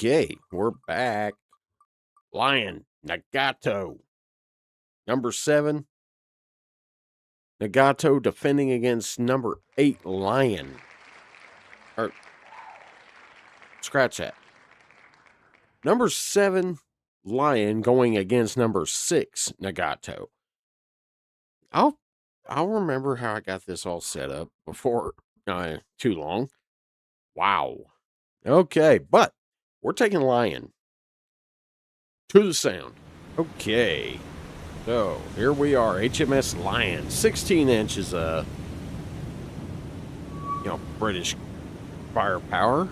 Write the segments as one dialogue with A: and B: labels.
A: Okay, we're back. Lion, Nagato. Number 7, Nagato defending against number 8, Lion. Or, scratch that. Number 7, Lion going against number 6, Nagato. I'll remember how I got this all set up before too long. Wow. Okay, but we're taking Lion to the sound. Okay. So, here we are, HMS Lion, 16 inches of, British firepower.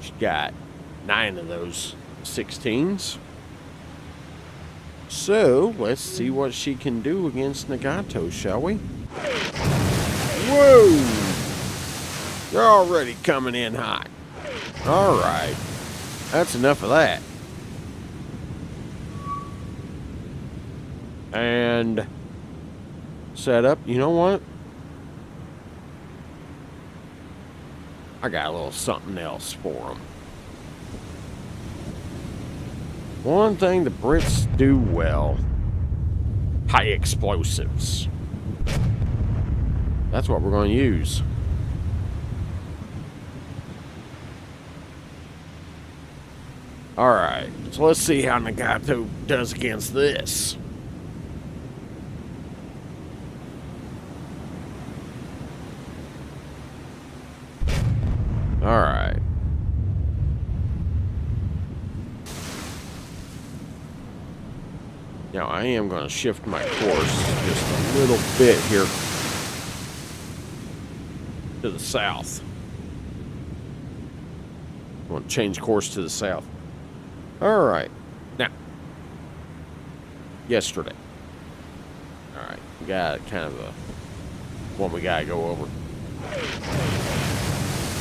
A: She's got 9 of those 16s. So, let's see what she can do against Nagato, shall we? Whoa! They're already coming in hot. Alright. That's enough of that. And set up. You know what? I got a little something else for them. One thing the Brits do well: high explosives. That's what we're going to use. Alright, so let's see how Nagato does against this. Alright. Now, I am going to shift my course just a little bit here to the south. I want to change course to the south. Alright. Now, yesterday. Alright, we got kind of a one we got to go over.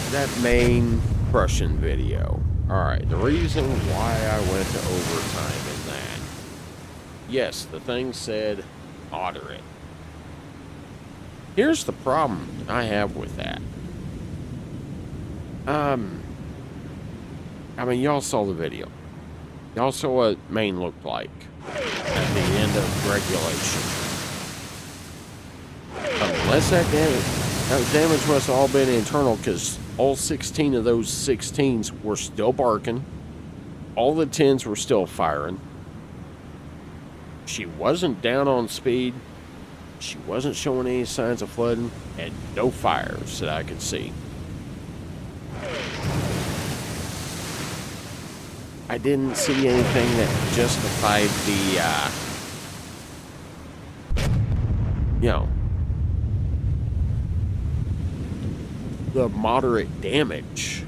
A: That main Prussian video. Alright, the reason why I went to overtime in that. Yes, the thing said moderate. Here's the problem I have with that. I mean, y'all saw the video. Y'all saw what Maine looked like at the end of regulation. Unless that damage must have all been internal, because all 16 of those 16s were still barking. All the 10s were still firing. She wasn't down on speed. She wasn't showing any signs of flooding, and no fires that I could see. I didn't see anything that justified the moderate damage,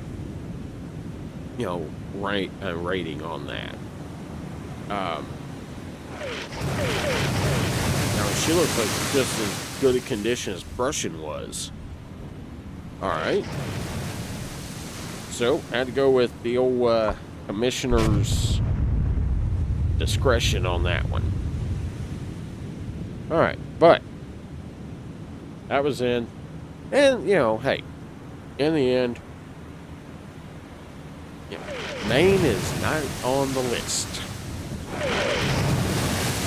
A: rating on that. Now, she looked like just as good a condition as Prussian was. Alright. So, I had to go with the old commissioner's discretion on that one. Alright, but that was in. And, hey, in the end, Maine is not on the list.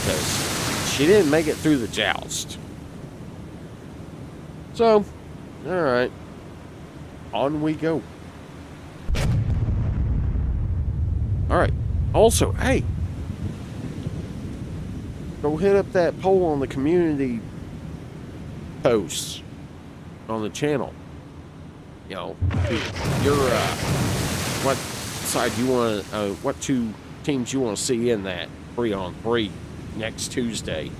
A: Because she didn't make it through the joust. So, alright. On we go. Alright. Also, hey, go hit up that poll on the community posts on the channel. What side you want to, what 2 teams you want to see in that 3-on-3 next Tuesday.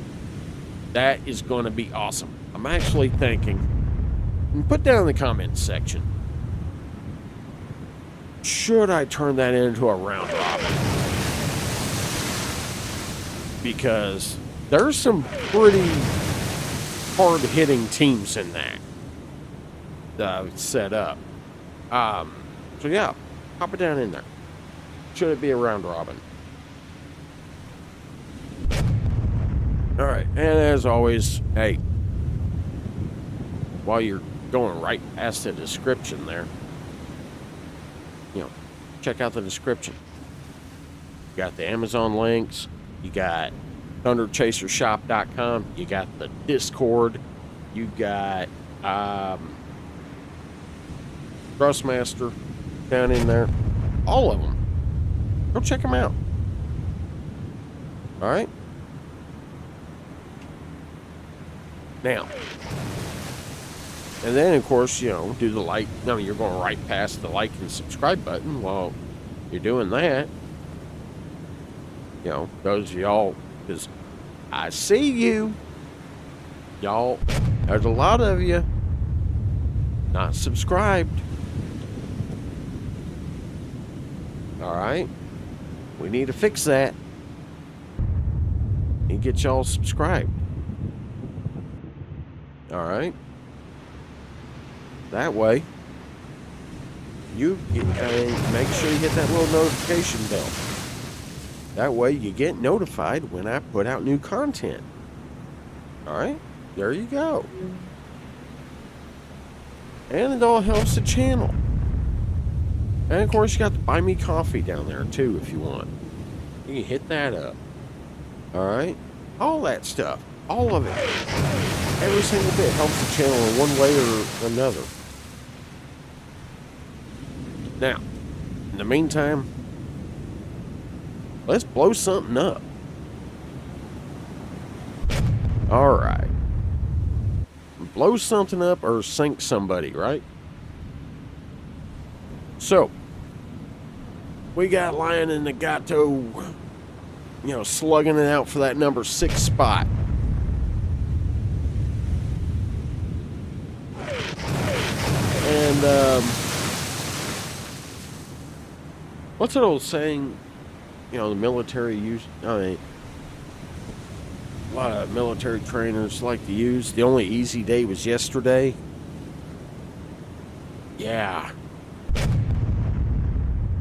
A: That is going to be awesome. I'm actually thinking, and put down in the comments section, should I turn that into a round robin? Because there's some pretty hard-hitting teams in that I've set up. So yeah, pop it down in there. Should it be a round robin? Alright, and as always, hey, while you're going right past the description there, check out the description. You got the Amazon links. You got thunderchasershop.com. You got the Discord. You got Grossmaster down in there. All of them. Go check them out. All right. Now, and then of course, you know, do the like. I mean, you're going right past the like and subscribe button while you're doing that. You know, those of y'all, because I see you, y'all. There's a lot of you not subscribed. All right, we need to fix that and get y'all subscribed. All right, that way you make sure you hit that little notification bell. That way you get notified when I put out new content. All right, there you go. And it all helps the channel. And of course, you got the Buy Me Coffee down there too, if you want. You can hit that up. All right, all that stuff, all of it, every single bit helps the channel in one way or another. Now, in the meantime, let's blow something up. All right. Blow something up or sink somebody, right? So, we got Lion and Nagato, you know, slugging it out for that number 6 spot. And, what's that old saying? You know, the military use, I mean, a lot of military trainers like to use, the only easy day was yesterday. Yeah.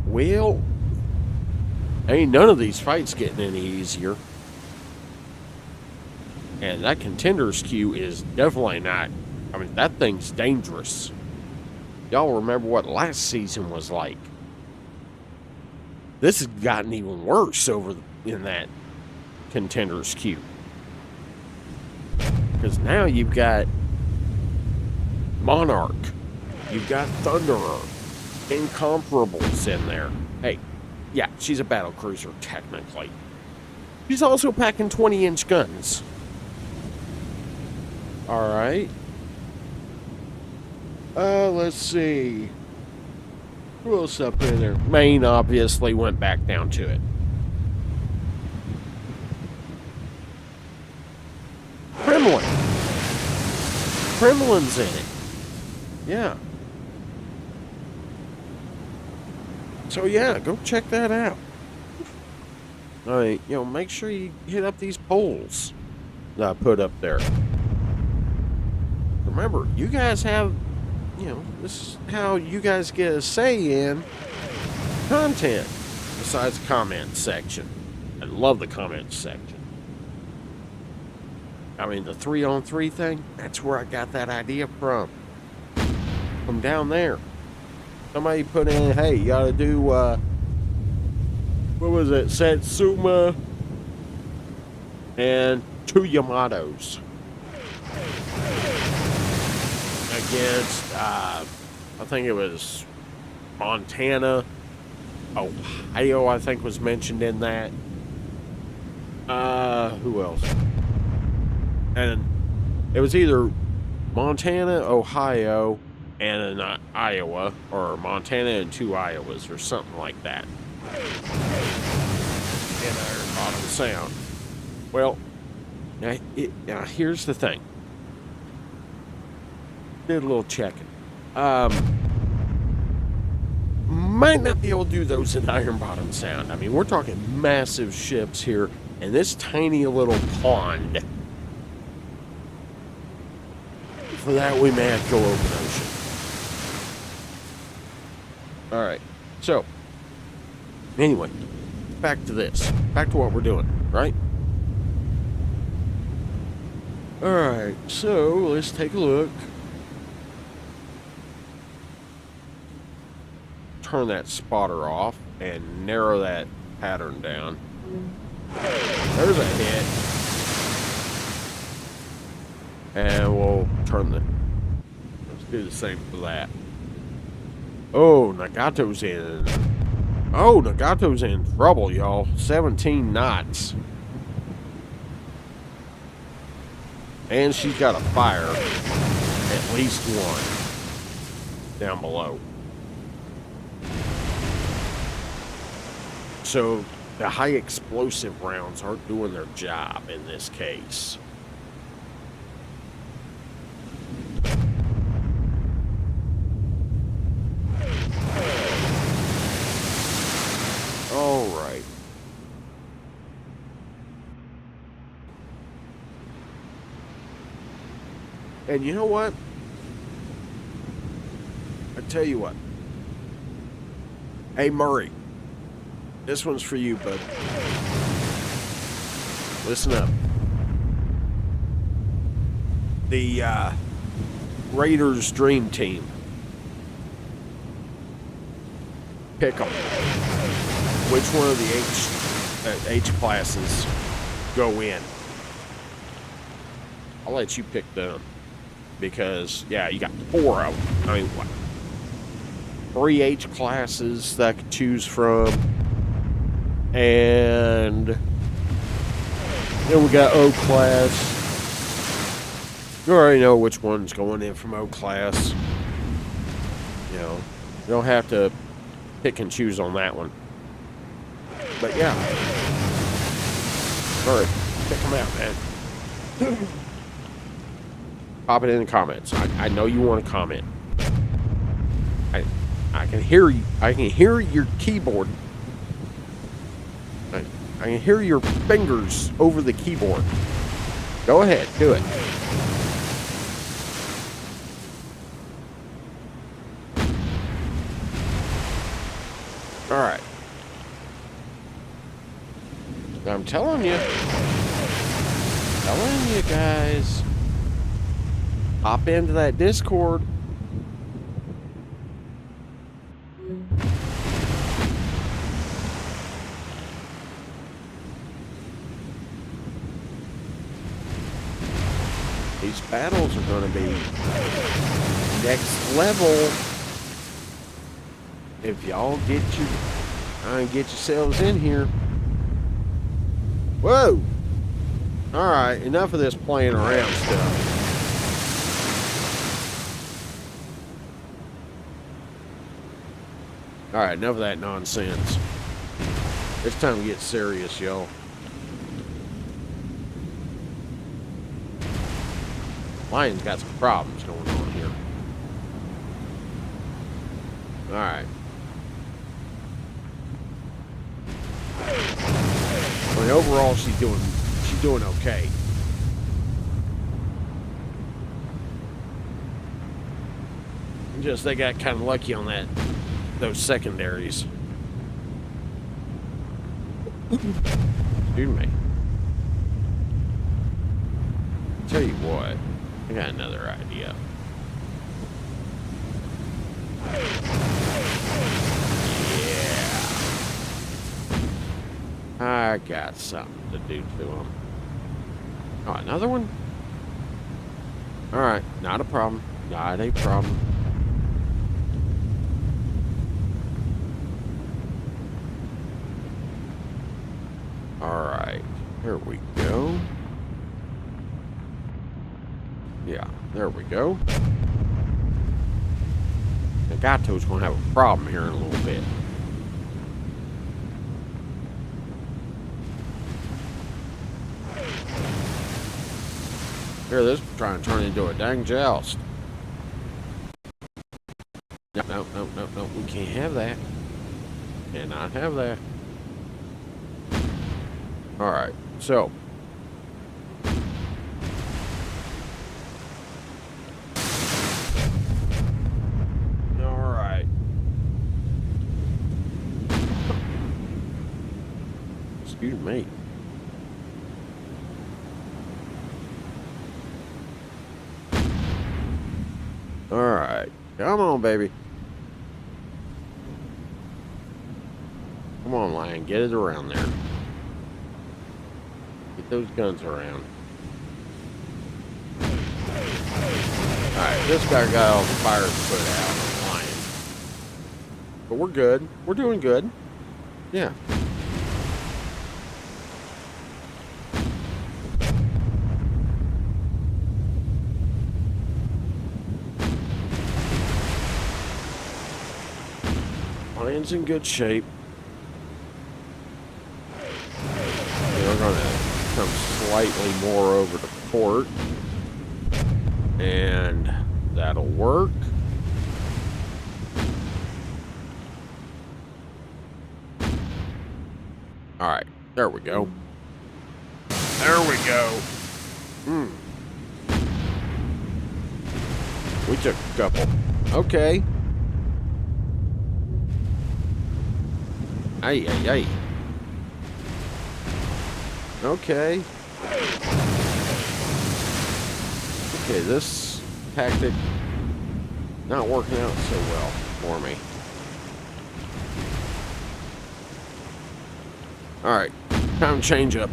A: Well, ain't none of these fights getting any easier. And that contender's queue is definitely not, I mean, that thing's dangerous. Y'all remember what last season was like. This has gotten even worse over in that contender's queue. Because now you've got Monarch, you've got Thunderer, Incomparables in there. Hey, yeah, she's a battle cruiser, technically. She's also packing 20-inch guns. Alright. Let's see. Who else up in there? Maine obviously went back down to it. Kremlin. Kremlin's in it. Yeah. So yeah, go check that out. Alright, you know, make sure you hit up these polls that I put up there. Remember, you guys have, you know, this is how you guys get a say in content besides the comment section. I love the comment section. I mean, the 3-on-3 thing, that's where I got that idea from. From down there. Somebody put in, hey, you gotta do, what was it? Satsuma and 2 Yamatos. Against, I think it was Montana, Ohio, I think was mentioned in that. Who else? And it was either Montana, Ohio, and an Iowa, or Montana and 2 Iowas, or something like that. In our bottom sound. Well, now here's the thing. Did a little checking. Might not be able to do those in Iron Bottom Sound. I mean, we're talking massive ships here in this tiny little pond. For that, we may have to go open ocean. Alright, so, anyway, back to this. Back to what we're doing, right? Alright, so, let's take a look. turn that spotter off and narrow that pattern down. There's a hit. And we'll turn the... Let's do the same for that. Oh, Nagato's in... Oh, Nagato's in trouble, y'all. 17 knots. And she's got a fire. At least one. Down below. So, the high explosive rounds aren't doing their job in this case. All right. And you know what? I tell you what. Hey, Murray. This one's for you, bud. Listen up. The Raiders Dream Team. Pick them. Which one of the H classes go in? I'll let you pick them. Because, yeah, you got 4 of them. I mean, what? 3 H classes that I could choose from. And then we got O class. You already know which one's going in from O class. You know, you don't have to pick and choose on that one. But yeah. Alright, pick them out, man. Pop it in the comments. I know you want to comment. I can hear you. I can hear your keyboard. I can hear your fingers over the keyboard. Go ahead, do it. All right. I'm telling you guys, hop into that Discord. These battles are going to be next level if y'all get yourselves in here. Whoa! Alright, enough of this playing around stuff. Alright, enough of that nonsense. It's time to get serious, y'all. Lion's got some problems going on here. Alright. I mean, overall, she's doing okay. Just they got kind of lucky on those secondaries. Excuse me. Tell you what, I got another idea. I got something to do to them. Oh, another one? Alright, not a problem. Not a problem. Alright, here we go. Yeah, there we go. Nagato's gonna have a problem here in a little bit. Here, this is trying to turn into a dang joust. No, we can't have that. Cannot have that. Alright, so. Alright. Excuse me. Alright, come on, baby. Come on, Lion. Get it around there. Get those guns around. Alright, this guy got all the fires put out on Lion. But we're good. We're doing good. Yeah. Lion's in good shape. We're going to come slightly more over to port. And that'll work. Alright, there we go. There we go. We took a couple. Okay. Ay, ay, ay. Okay. Okay, this tactic not working out so well for me. Alright, time to change up.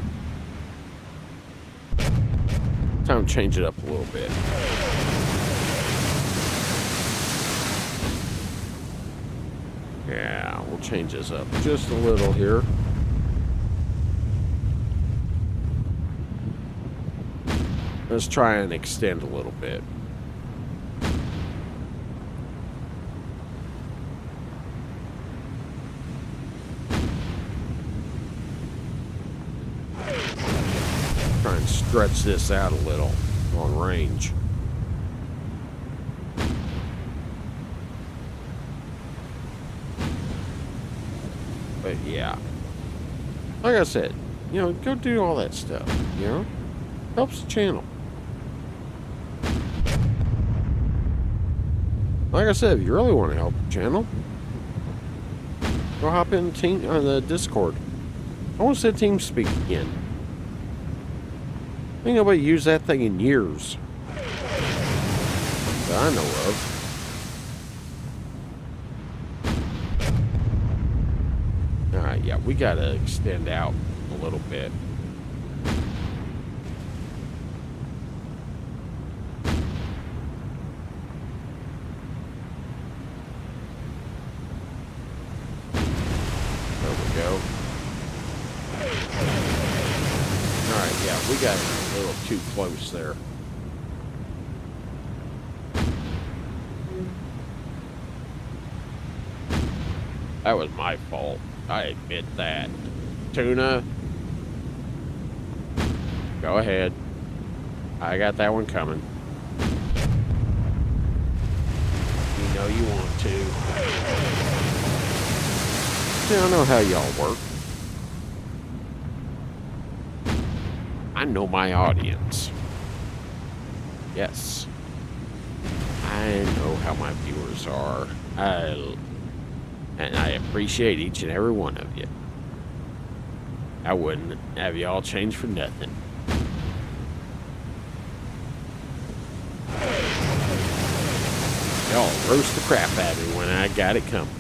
A: Time to change it up a little bit. Yeah, we'll change this up just a little here. Let's try and extend a little bit. Try and stretch this out a little on range. But yeah, like I said, you know, go do all that stuff, you know, helps the channel. Like I said, if you really want to help the channel, go hop in the Discord. I want to say TeamSpeak again. Ain't nobody used that thing in years that I know of. Alright, yeah, we gotta extend out a little bit. There we go. Alright, yeah, we got a little too close there. That was my fault. I admit that. Tuna. Go ahead. I got that one coming. You know you want to. See, I know how y'all work. I know my audience. Yes. I know how my viewers are. And I appreciate each and every one of you. I wouldn't have y'all change for nothing. Y'all roast the crap out of me when I got it coming.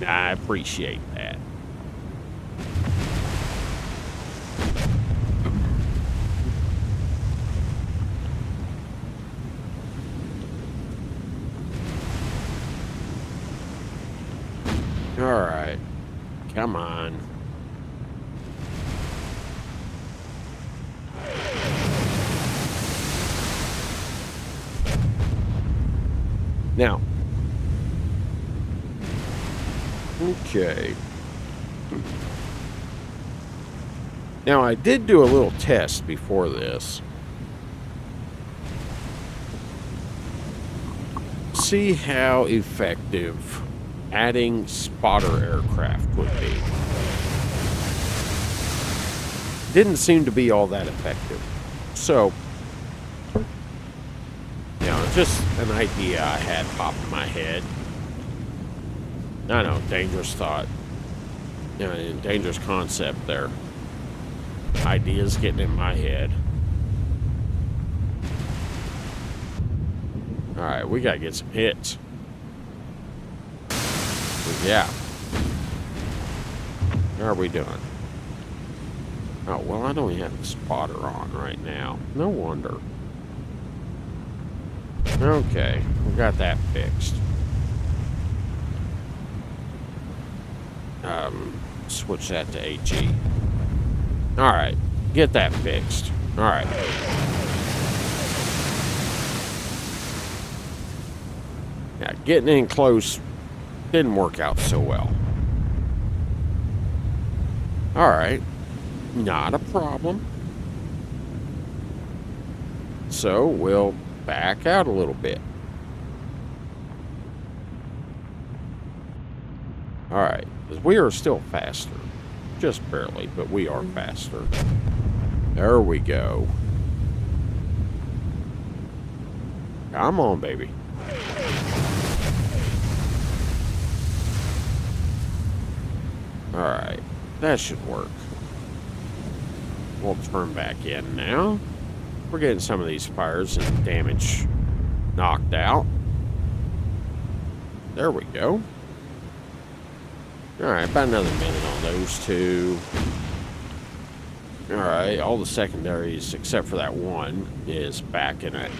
A: I appreciate that. All right, come on. Now, okay. Now, I did do a little test before this. See how effective adding spotter aircraft would be. Didn't seem to be all that effective. So, you know, just an idea I had popped in my head. I know, dangerous thought. You know, dangerous concept there. Ideas getting in my head. Alright, we gotta get some hits. Yeah. How are we doing? Oh, well, I don't even have the spotter on right now. No wonder. Okay, we got that fixed. Switch that to HE. Alright, get that fixed. Alright. Yeah, getting in close didn't work out so well. Alright, not a problem. So, we'll back out a little bit. Alright, because we are still faster. Just barely, but we are faster. There we go. Come on, baby. Alright, that should work. We'll turn back in now. We're getting some of these fires and damage knocked out. There we go. Alright, about another minute on those two. Alright, all the secondaries, except for that one, is back in it.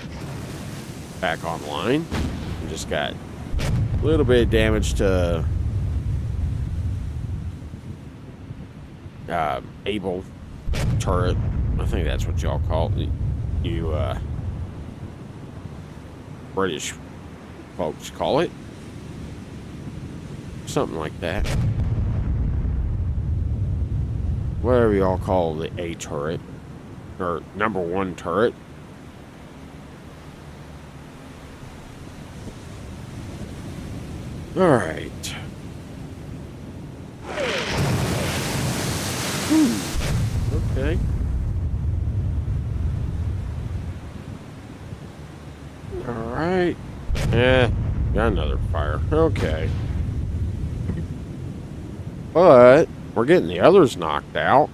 A: Back online. We just got a little bit of damage to Able turret. I think that's what y'all call it. You British folks call it. Something like that. Whatever y'all call the A turret. Or number 1 turret. Alright. Okay. Alright. Got another fire. Okay. But we're getting the others knocked out.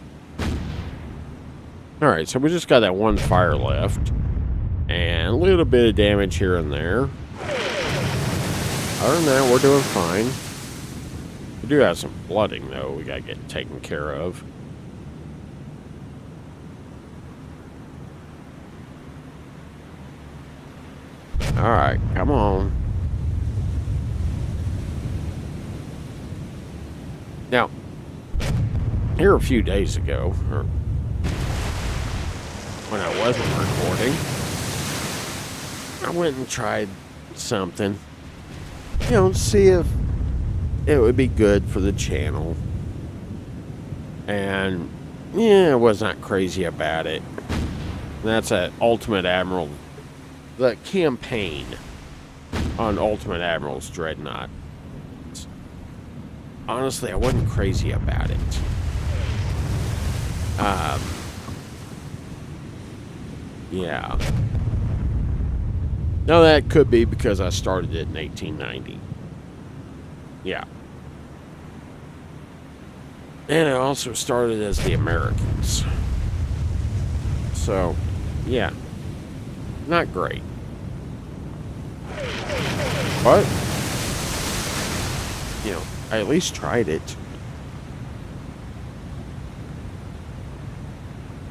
A: Alright, so we just got that one fire left. And a little bit of damage here and there. Other than that, we're doing fine. We do have some flooding, though, we gotta get taken care of. Alright, come on. Now, here a few days ago, or when I wasn't recording, I went and tried something. You know, see if it would be good for the channel. And, yeah, I was not crazy about it. That's at Ultimate Admiral, the campaign on Ultimate Admiral's Dreadnought. Honestly, I wasn't crazy about it. Yeah. Now, that could be because I started it in 1890. Yeah. And I also started as the Americans. So, yeah. Not great. But, you know, I at least tried it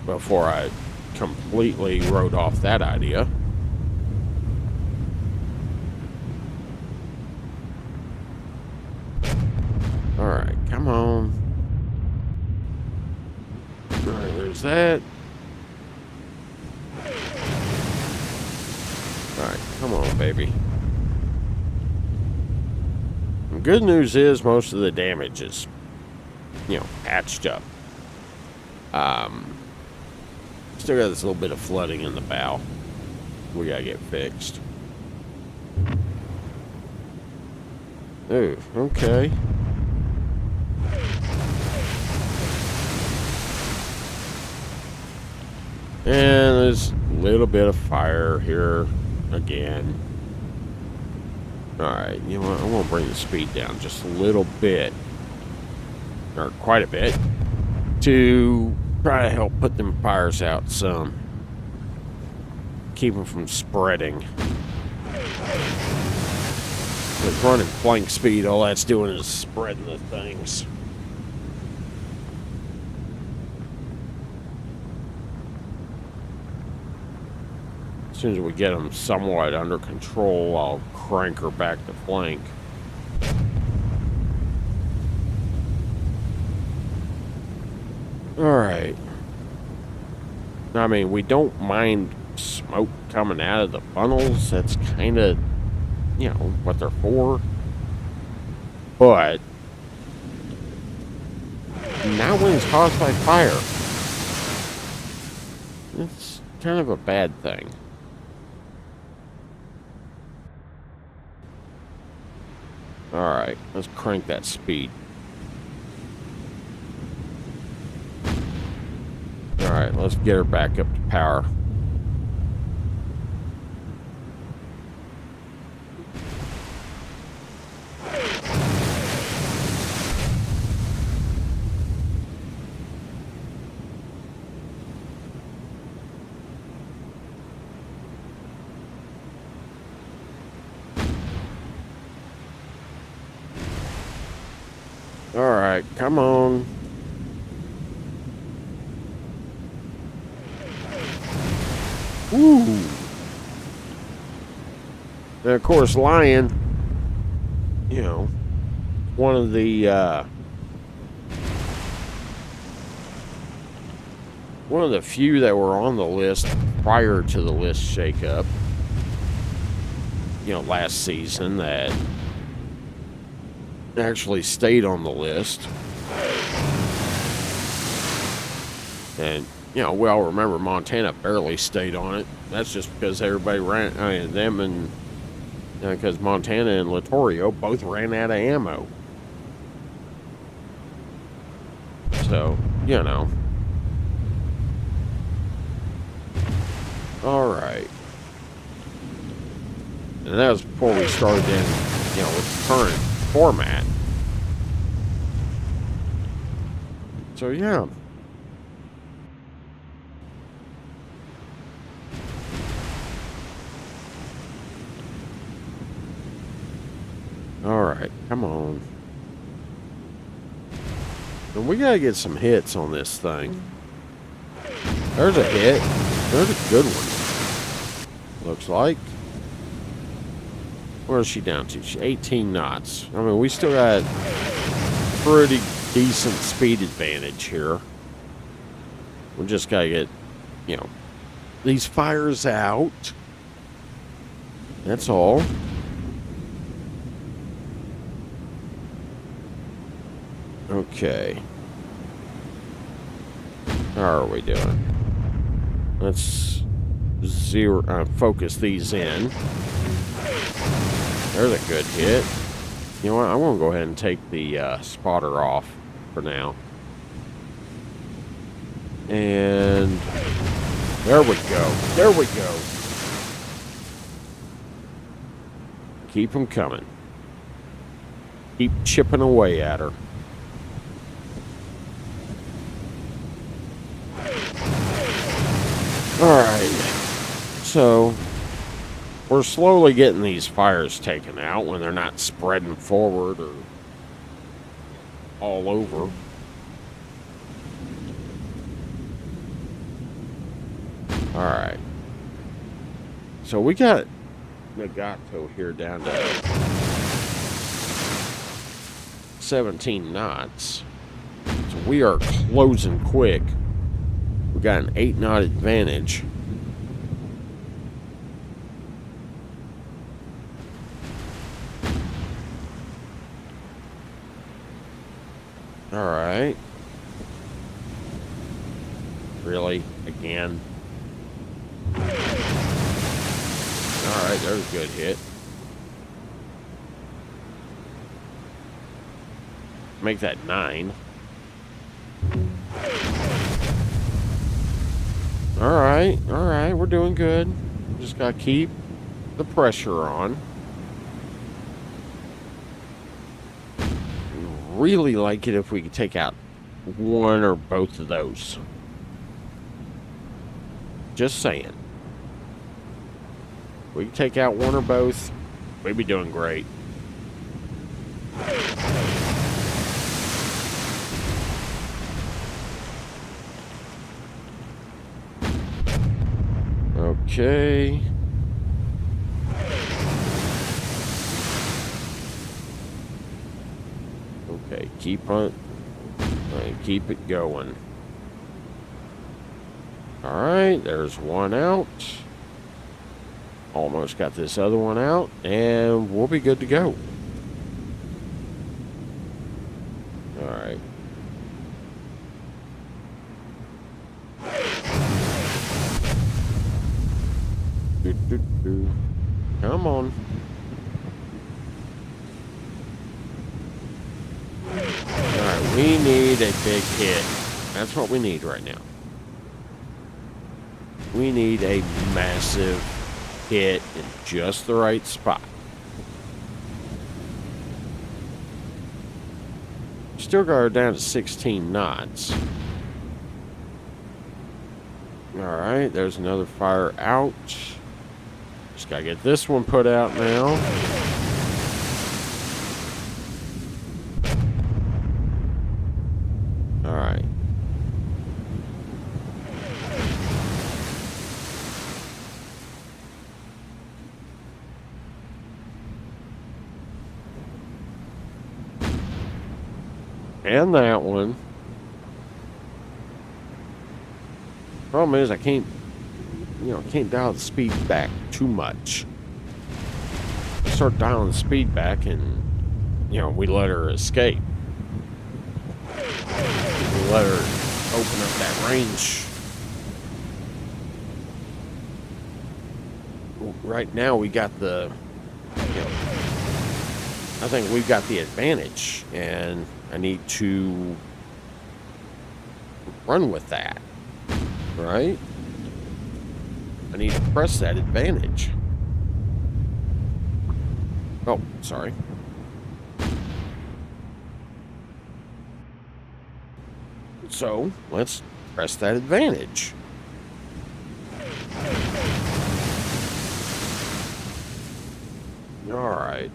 A: before I completely wrote off that idea. Alright, come on. Alright, there's that. Alright, come on, baby. The good news is most of the damage is, you know, patched up. Still got this little bit of flooding in the bow. We gotta get fixed. Ooh, okay. And there's a little bit of fire here again. Alright, you know what? I'm gonna bring the speed down just a little bit. Or quite a bit. To try to help put them fires out some. Keep them from spreading. With running flank speed, all that's doing is spreading the things. soon as we get them somewhat under control, I'll crank her back to flank. Alright. I mean, we don't mind smoke coming out of the funnels. That's kind of, you know, what they're for. But now when it's caused by fire, it's kind of a bad thing. Alright, let's crank that speed. Alright, let's get her back up to power. Alright, come on. Ooh. And of course, Lion, you know, one of the few that were on the list prior to the list shakeup, you know, last season that actually stayed on the list. And, you know, we all remember Montana barely stayed on it. That's just because everybody ran, I mean, them and, because Montana and Littorio both ran out of ammo. So, you know. Alright. And that was before we started in, you know, with the current format. So, yeah. Alright, come on. And we gotta get some hits on this thing. There's a hit. There's a good one. Looks like. Where is she down to? She's 18 knots. I mean, we still got pretty decent speed advantage here. We just gotta get, you know, these fires out. That's all. Okay. How are we doing? Let's focus these in. There's a good hit. You know what? I'm going to go ahead and take the spotter off for now. And there we go. There we go. Keep them coming. Keep chipping away at her. Alright, so we're slowly getting these fires taken out when they're not spreading forward or all over. Alright, so we got Nagato here down to 17 knots. So we are closing quick. We got an 8-knot advantage. All right. Really? Again? All right, there's a good hit. Make that 9. All right, we're doing good. Just gotta keep the pressure on. Really like it if we could take out one or both of those. Just saying. We can take out one or both, we'd be doing great. Okay. Okay, keep on. Keep it going. All right, there's one out. Almost got this other one out, and we'll be good to go. All right. Come on. Alright, we need a big hit. That's what we need right now. We need a massive hit in just the right spot. Still got her down to 16 knots. Alright, there's another fire out. Just gotta get this one put out now. Alright. And that one. Problem is I can't dial the speed back too much. I start dialing the speed back and, we let her escape. We let her open up that range. Right now we got the, I think we've got the advantage, and I need to run with that, right? I need to press that advantage. Oh, sorry. So, let's press that advantage. Alright.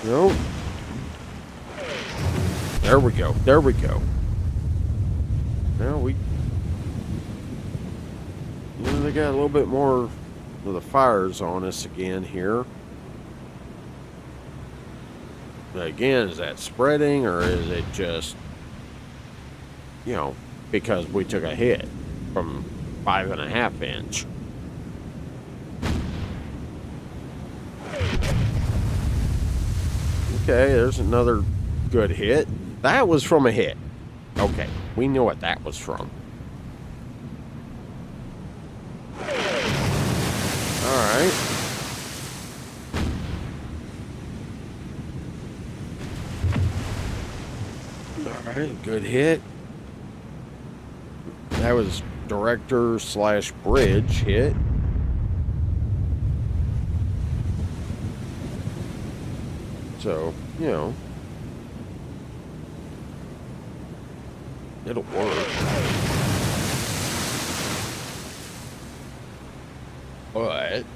A: Nope. There we go. There we go. Now we... they got a little bit more of the fires on us again here. But again, is that spreading, or is it just, because we took a hit from 5.5 inch? Okay, there's another good hit. That was from a hit. Okay, we know what that was from. Alright. Alright, good hit. That was director/bridge hit. So, it'll work. But it's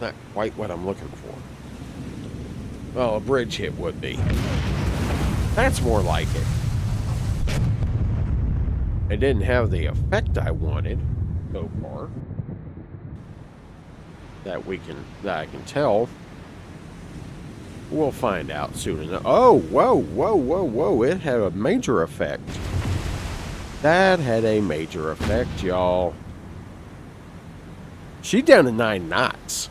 A: not quite what I'm looking for. Well, a bridge hit would be. That's more like it. It didn't have the effect I wanted so far. That I can tell. We'll find out soon enough. Oh, whoa, whoa, whoa, whoa. It had a major effect. That had a major effect, y'all. She's down to 9 knots.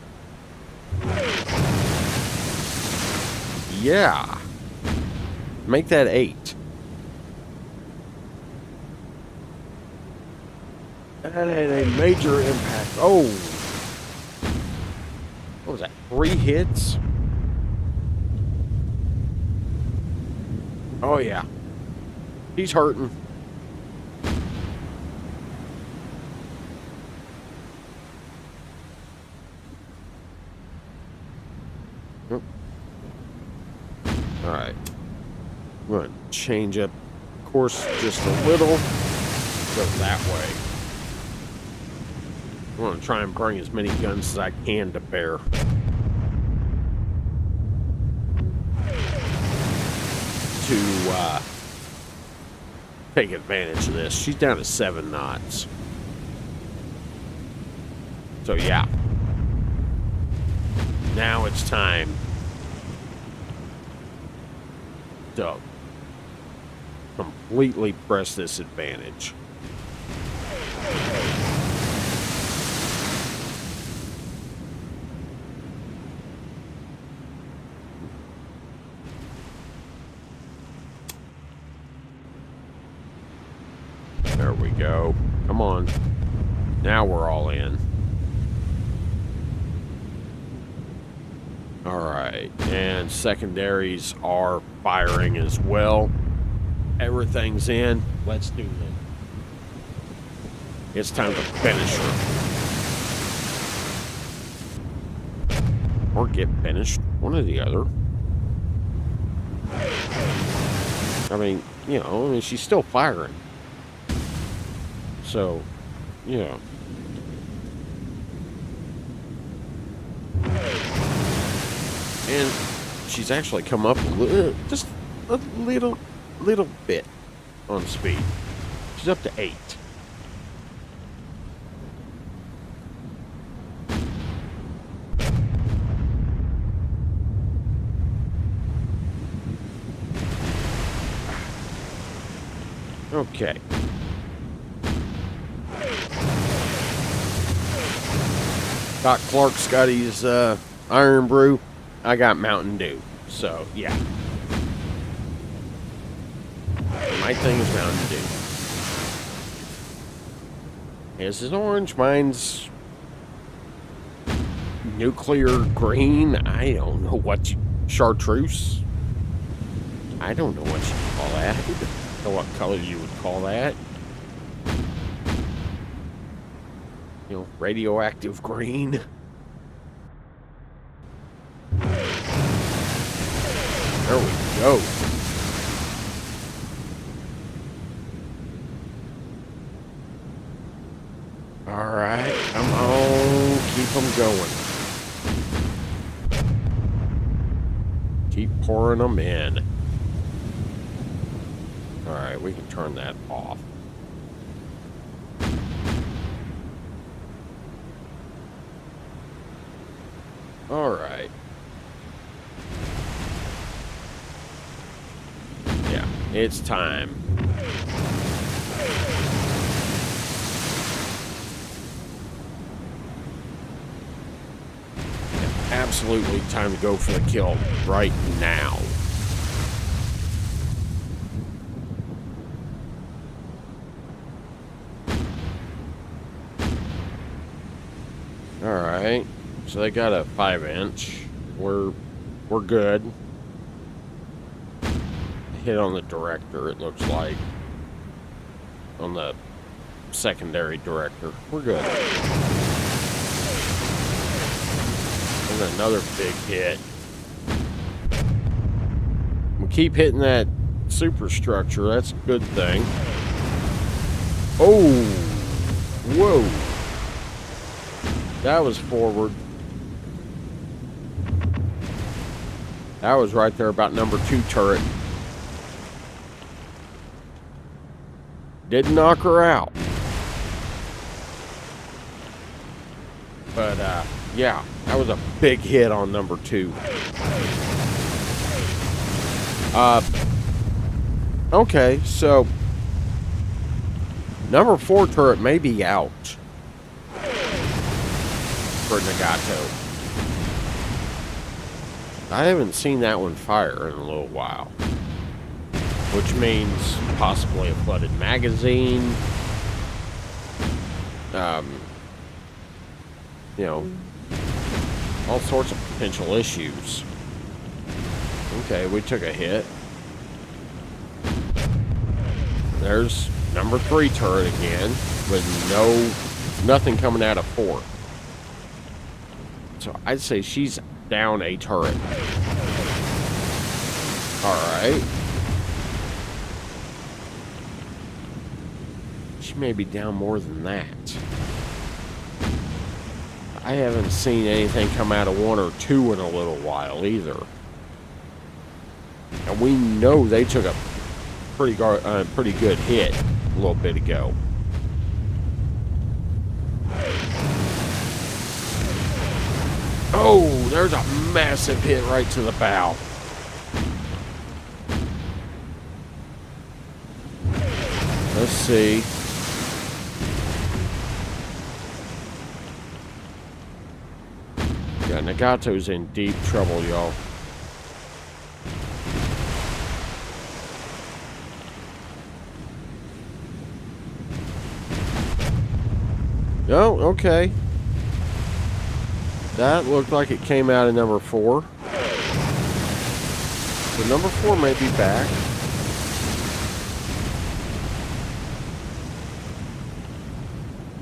A: Yeah. Make that 8. That had a major impact. Oh. What was that? 3 hits? Oh, yeah. He's hurting. Alright. I'm going to change up course just a little. Go that way. I want to try and bring as many guns as I can to bear. To take advantage of this. She's down to 7 knots. So yeah. Now it's time to completely press this advantage. There we go. Come on. Now we're all in. Alright, and secondaries are firing as well. Everything's in. Let's do this. It's time to finish her. Or get finished. One or the other. I mean, she's still firing. So, yeah. And she's actually come up just a little bit on speed. She's up to 8. Okay. Doc Clark's got his Iron Brew. I got Mountain Dew. So, yeah. My thing is Mountain Dew. His is orange. Mine's nuclear green. I don't know what you... Chartreuse? I don't know what you call that. I don't know what color you would call that. You know, radioactive green. There we go. Alright, come on. Keep them going. Keep pouring them in. Alright, we can turn that off. Alright. Yeah, it's time. Absolutely time to go for the kill right now. Alright. So they got a 5-inch. We're good. Hit on the director, it looks like. On the secondary director. We're good. And another big hit. We keep hitting that superstructure. That's a good thing. Oh! Whoa! That was forward. That was right there about number 2 turret. Didn't knock her out. But, yeah, that was a big hit on number 2. Okay, so number 4 turret may be out for Nagato. I haven't seen that one fire in a little while. Which means possibly a flooded magazine. You know, all sorts of potential issues. Okay, we took a hit. There's number 3 turret again, with nothing coming out of 4. So I'd say she's down a turret. Alright. She may be down more than that. I haven't seen anything come out of 1 or 2 in a little while either. And we know they took a pretty good hit a little bit ago. Oh, there's a massive hit right to the bow. Let's see. Yeah, Nagato's in deep trouble, y'all. Oh, okay. That looked like it came out of number 4. So number 4 may be back.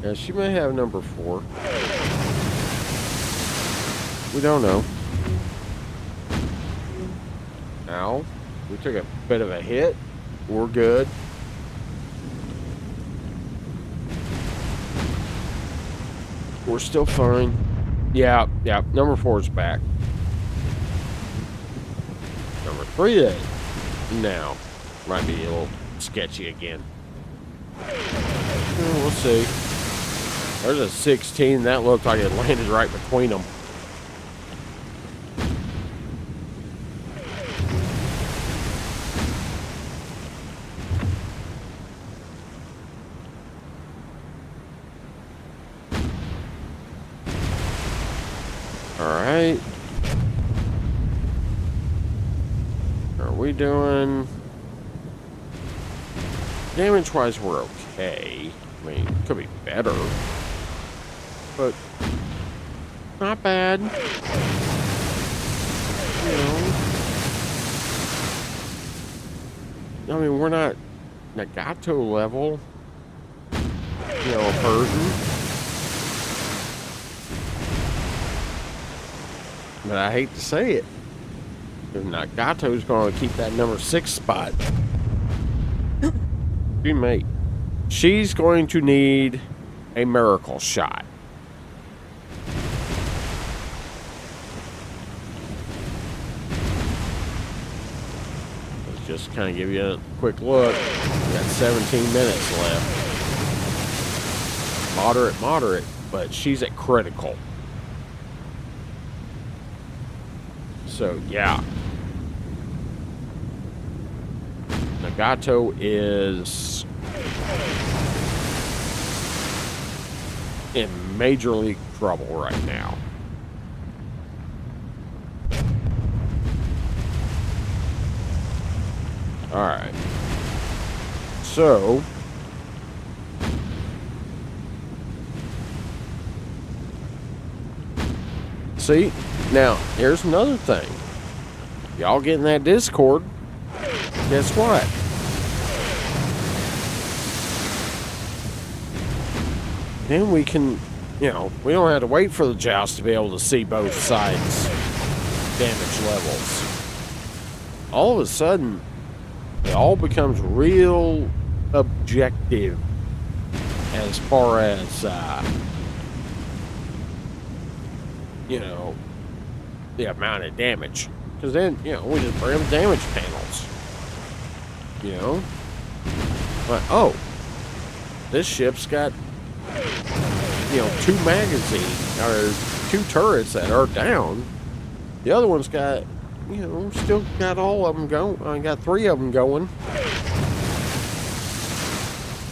A: Yeah, she may have number 4. We don't know. Ow. We took a bit of a hit. We're good. We're still fine. Yeah. Number 4 is back. Number 3 then. Now. Might be a little sketchy again. We'll see. There's a 16. That looked like it landed right between them. Alright. Are we doing... Damage-wise, we're okay. I mean, could be better. But... not bad. You know... I mean, we're not Nagato level. You know, hurting. But I hate to say it. Nagato's going to keep that number 6 spot. She may. She's going to need a miracle shot. Let's just kind of give you a quick look. We got 17 minutes left. Moderate, but she's at critical. So, yeah. Nagato is in major league trouble right now. Alright. So... see? Now, here's another thing. Y'all get in that Discord, guess what? Then we can, you know, we don't have to wait for the joust to be able to see both sides' damage levels. All of a sudden, it all becomes real objective as far as, you know, the amount of damage. Because then, you know, we just bring up damage panels. You know? But, oh, this ship's got, you know, 2 magazines, or 2 turrets that are down. The other one's got, you know, still got all of them going. I got 3 of them going.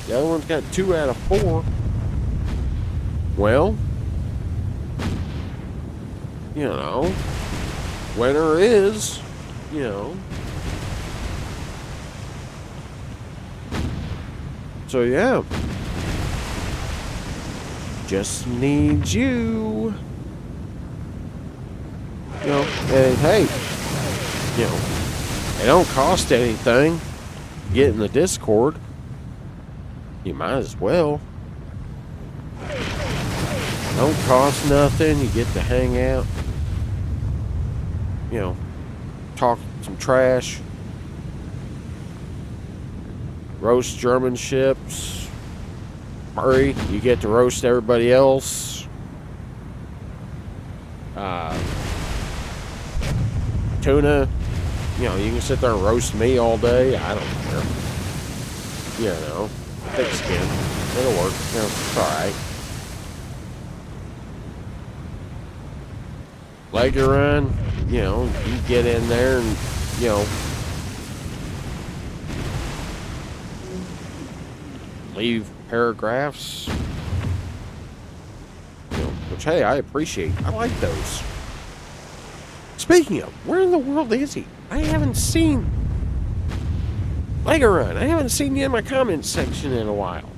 A: The other one's got 2 out of 4. Well, you know, winner is, you know. So, yeah. Just need you. You know, and hey, you know, it don't cost anything. Get in the Discord. You might as well. Don't cost nothing. You get to hang out. You know, talk some trash. Roast German ships. Hurry, you get to roast everybody else. Tuna, you know, you can sit there and roast me all day. I don't care. You know, thick skin. It'll work. You know, it's alright. Leg run, you know, you get in there and, you know, leave paragraphs. You know, which, hey, I appreciate. I like those. Speaking of, where in the world is he? I haven't seen Legarun. I haven't seen you in my comments section in a while.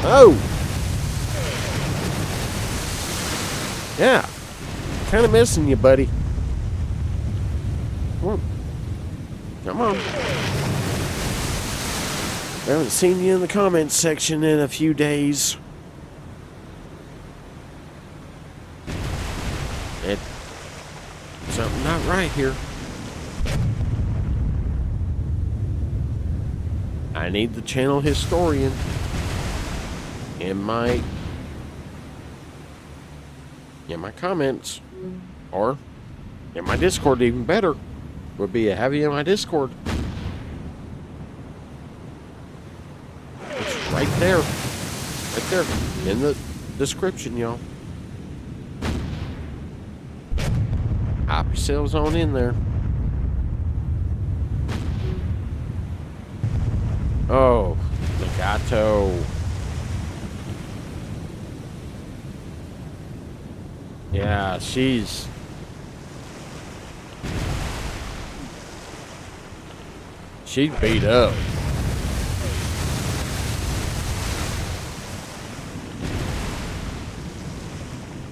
A: Oh! Yeah. Kind of missing you, buddy. Come on. Come on. I haven't seen you in the comments section in a few days. Something not right here. I need the channel historian in my comments, or in my Discord. Even better would be to have you in my Discord. It's right there in the description, y'all. Hop yourselves on in there. Oh, Nagato. Yeah, she's beat up.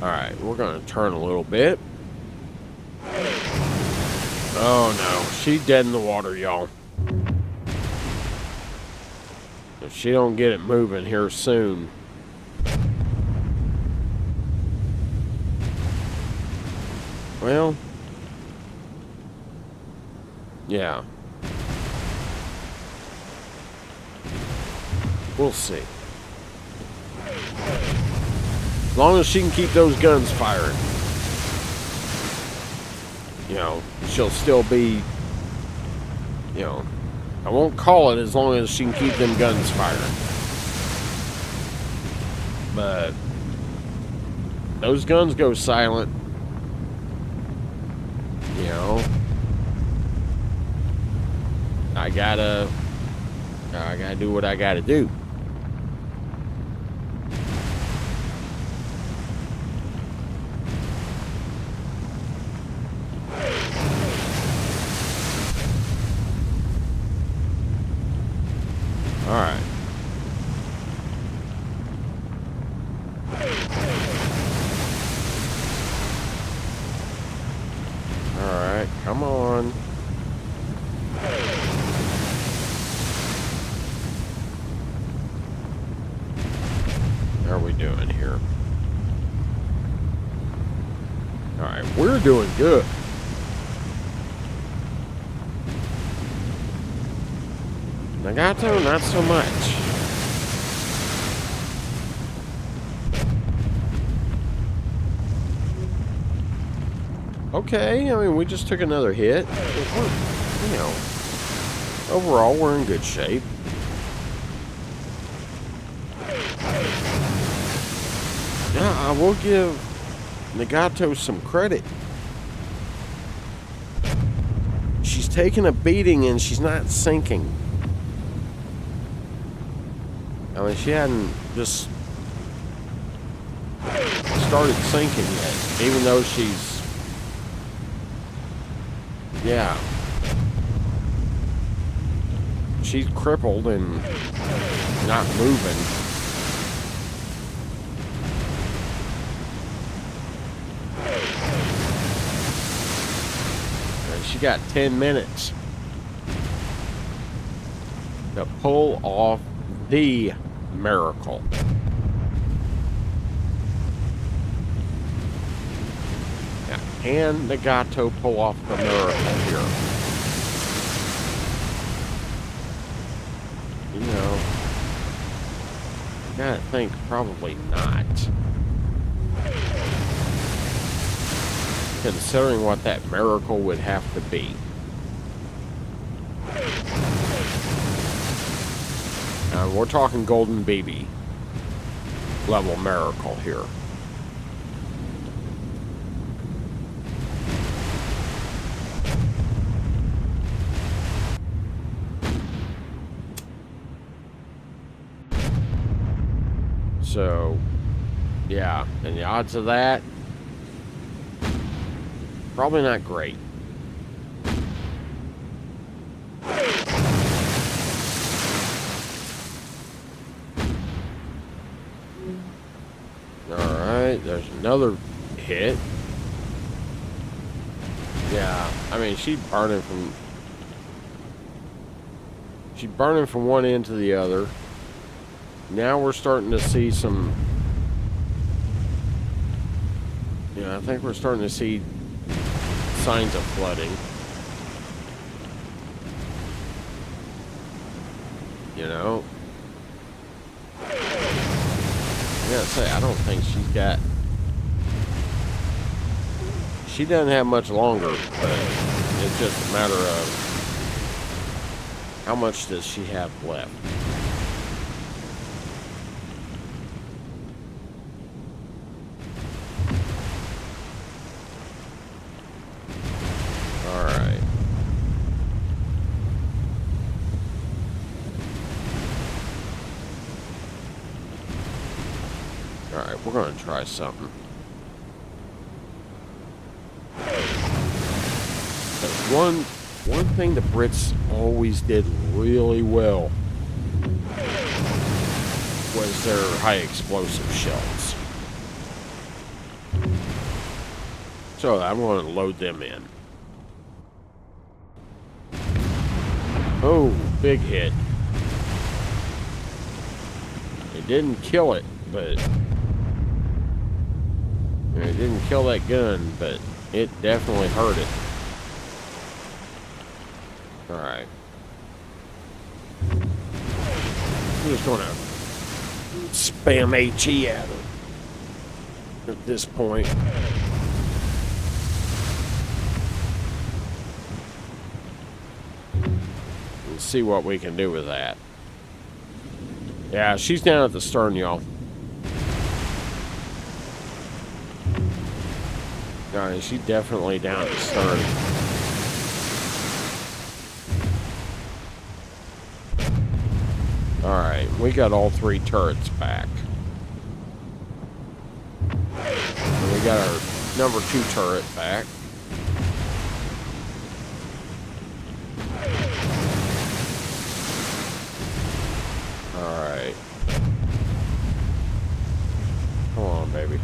A: Alright, we're gonna turn a little bit. Oh no, she's dead in the water, y'all. If she don't get it moving here soon. Well, yeah. We'll see. As long as she can keep those guns firing, you know, she'll still be, you know, I won't call it as long as she can keep them guns firing. But those guns go silent. You know, I gotta do what I gotta do. All right. Come on. How are we doing here? Alright, we're doing good. Nagato, not so much. Okay, I mean, we just took another hit. We're, you know, overall, we're in good shape. Yeah, I will give Nagato some credit. She's taking a beating and she's not sinking. I mean, she hadn't just started sinking yet, even though she's... Yeah. She's crippled and not moving. And she got 10 minutes to pull off the miracle. And Nagato pull off the miracle here. You know, I gotta think probably not. Considering what that miracle would have to be. We're talking Golden Baby level miracle here. So, yeah, and the odds of that, probably not great. Alright, there's another hit. Yeah, I mean, she's burning from one end to the other. Now we're starting to see some... Yeah, I think we're starting to see signs of flooding. You know? I gotta say, I don't think she's got... She doesn't have much longer, but it's just a matter of how much does she have left. Alright. Alright, we're gonna try something. One thing the Brits always did really well was their high explosive shells. So I'm going to load them in. Oh, big hit. It didn't kill it, but... It didn't kill that gun, but it definitely hurt it. Alright. I'm just gonna spam HE at her at this point. Let's see what we can do with that. Yeah, she's down at the stern, y'all. Alright, she's definitely down at the stern. Alright, we got all three turrets back. And we got our number 2 turret back. Alright. Come on, baby.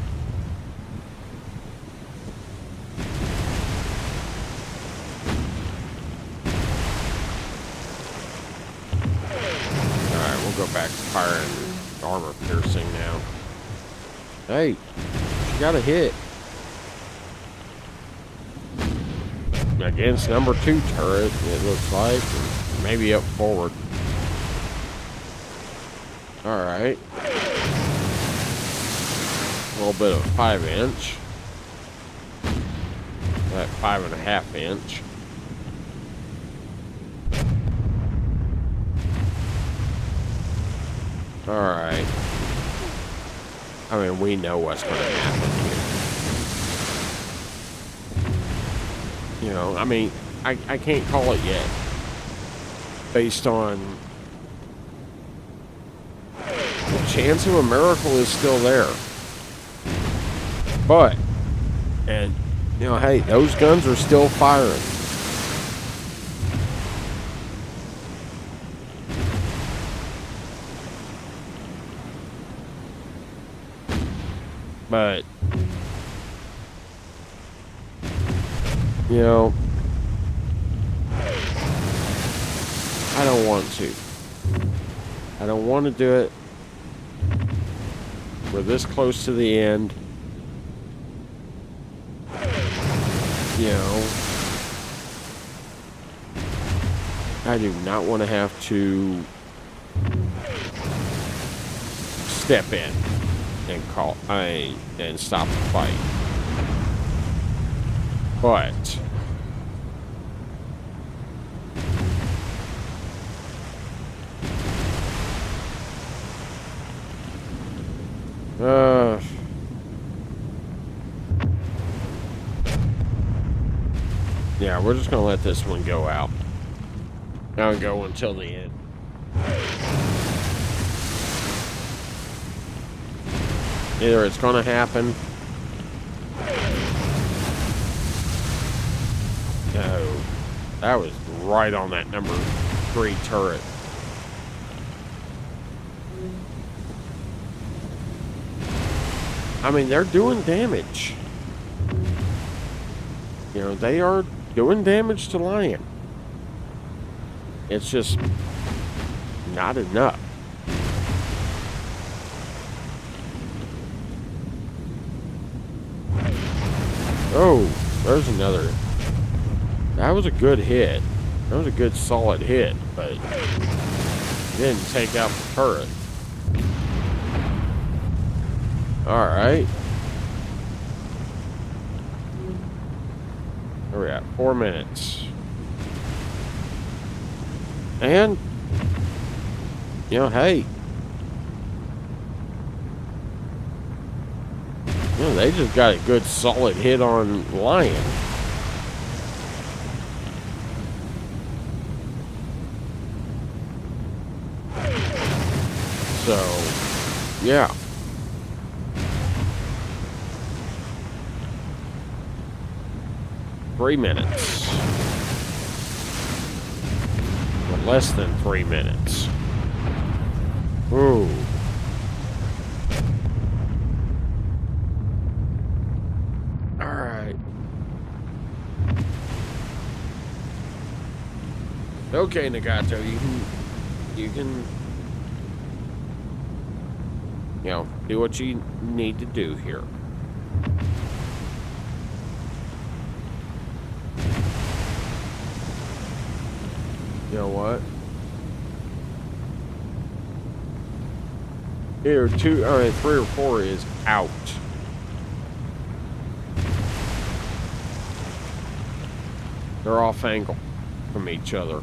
A: Go back to firing armor piercing now. Hey, she got a hit. Against number 2 turret, it looks like. And maybe up forward. Alright. A little bit of 5-inch. That 5.5-inch. Alright. I mean, we know what's going to happen here. You know, I mean, I can't call it yet. Based on... The chance of a miracle is still there. But, and, you know, hey, those guns are still firing. But, you know, I don't want to. I don't want to do it. We're this close to the end. You know, I do not want to have to step in and and stop the fight. But yeah, we're just gonna let this one go out. I'll go until the end. Either it's going to happen. No. That was right on that number 3 turret. I mean, they're doing damage. You know, they are doing damage to Lion. It's just not enough. Oh, there's another. That was a good hit. That was a good solid hit, but it didn't take out the turret. Alright. Where we at? 4 minutes. And, you know, hey. You know, they just got a good solid hit on Lion. So, yeah. Three minutes. But less than 3 minutes. Ooh. Alright. Okay, Nagato, you can you know, do what you need to do here. You know what? Here, 3 or 4 is out. They're off angle from each other.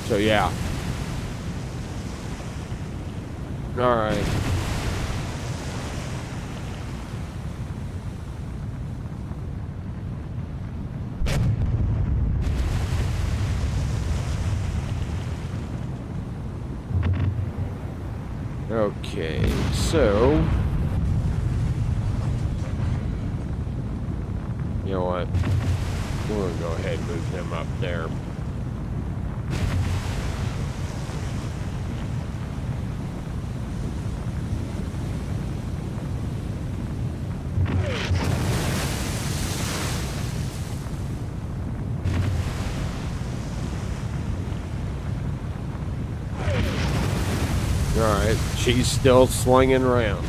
A: So yeah. All right. Okay, so you know what? We're gonna go ahead and move them up there. Alright, she's still slinging rounds.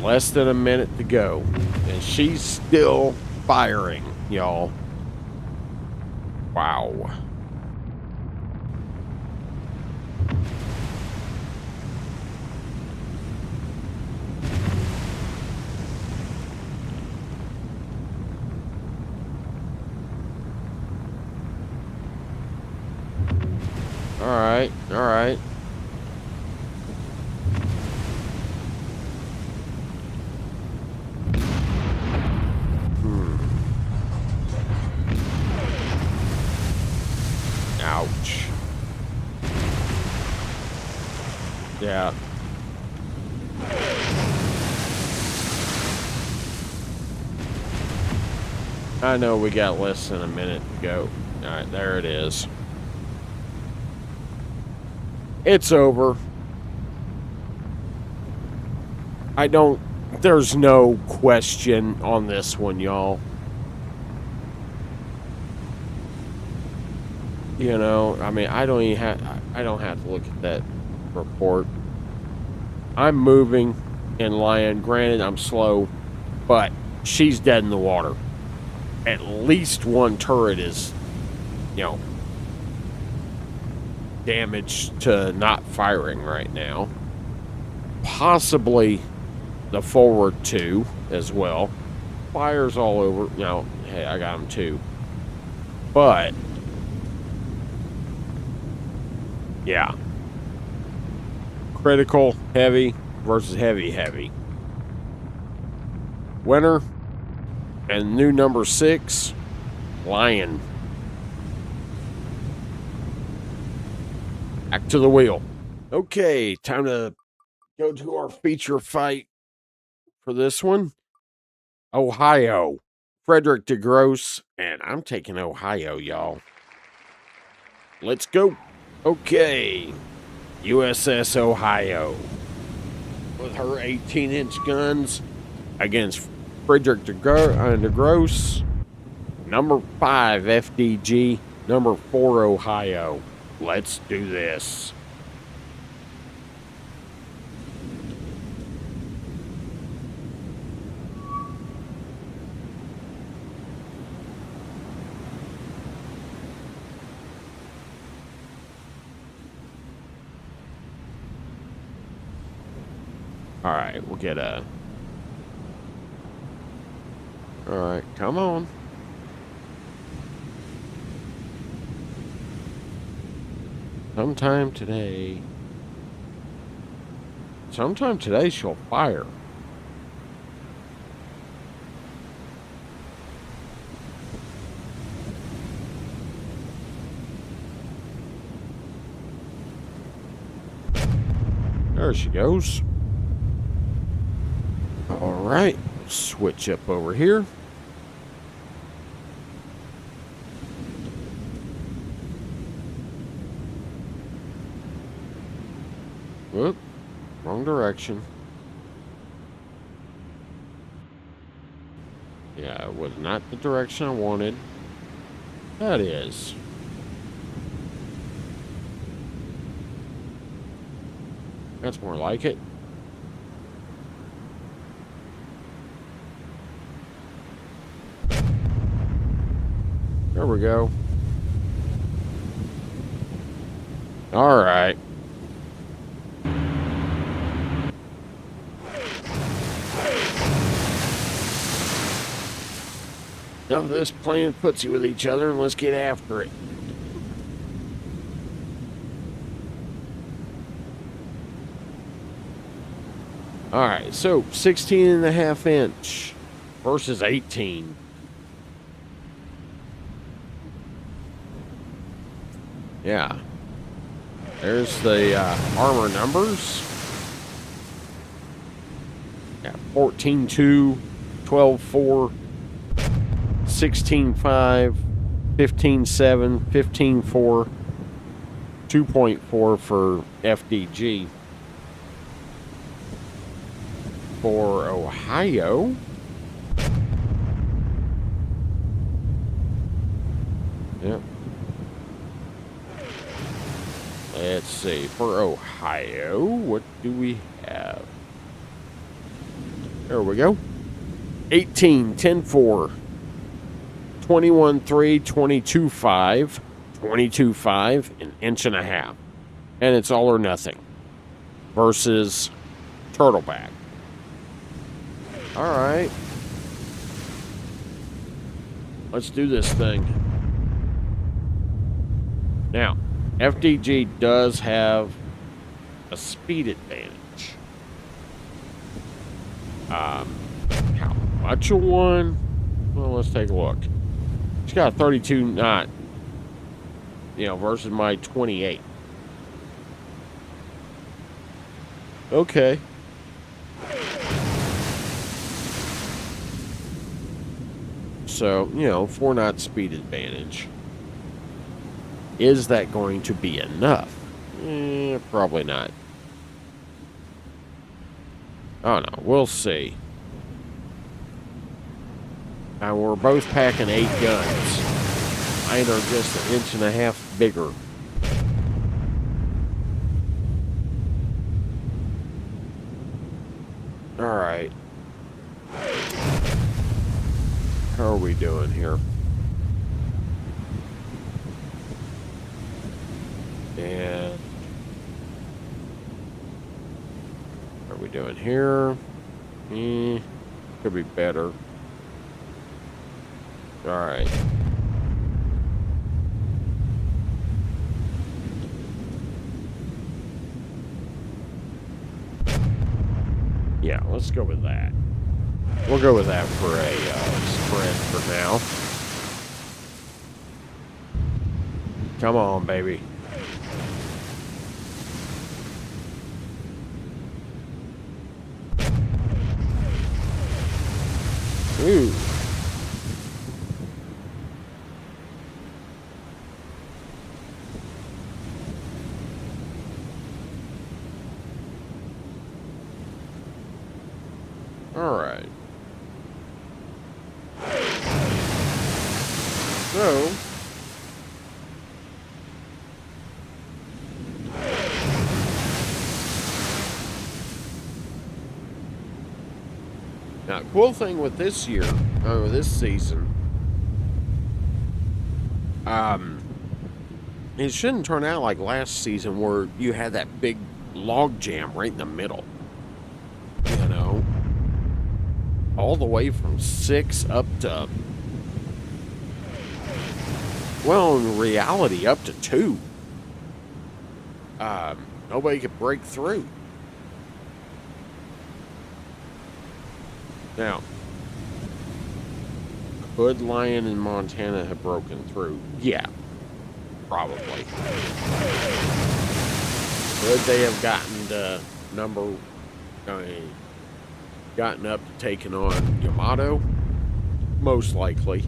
A: Less than a minute to go. And she's still firing, y'all. Wow. Alright, alright. Ouch. Yeah. I know we got less than a minute to go. Alright, there it is. It's over. There's no question on this one, y'all. You know, I mean, I don't have to look at that report. I'm moving in Lion. Granted, I'm slow, but she's dead in the water. At least one turret is, you know, damaged to not firing right now. Possibly the forward 2 as well. Fires all over. You know, hey, I got them too. But yeah. Critical heavy versus heavy. Winner and new number 6, Lion. Back to the wheel. Okay, time to go to our feature fight for this one. Ohio. Friedrich de Grosse, and I'm taking Ohio, y'all. Let's go. Okay. USS Ohio. With her 18-inch guns against Friedrich de Grosse. Number 5 FDG. Number 4 Ohio. Let's do this. All right, we'll get a... All right, come on. Sometime today she'll fire. There she goes. All right, switch up over here. Whoop, wrong direction. Yeah, it was not the direction I wanted. That is. That's more like it. There we go. All right. Now this playing footsie with each other, and let's get after it. All right, so 16.5 inch versus 18. Yeah. There's the armor numbers. Yeah, 14.2, 12.4, 16.5, 15.7, 15.4, 2.4 for FDG. For Ohio, yep. Let's see. For Ohio, what do we have? There we go. 18, 10.4, 21.3, 22.5, 22.5, an inch and a half. And it's all or nothing versus Turtleback. All right. Let's do this thing. Now, FDG does have a speed advantage. How much of one? Well, let's take a look. She's got a 32 knot, versus my 28. Okay. So, 4 knot speed advantage. Is that going to be enough? Probably not. Oh no, we'll see. Now we're both packing 8 guns. Mine are just an inch and a half bigger. Alright. How are we doing here? And what are we doing here? Could be better. Alright. Yeah, let's go with that. We'll go with that for a spread for now. Come on, baby. Ooh. All right. So, now, cool thing with this year, this season, it shouldn't turn out like last season where you had that big log jam right in the middle. You know, all the way from 6 up to, well, in reality, up to 2. Nobody could break through. Now, could Lion in Montana have broken through? Yeah, probably. Could they have gotten to gotten up to taking on Yamato? Most likely.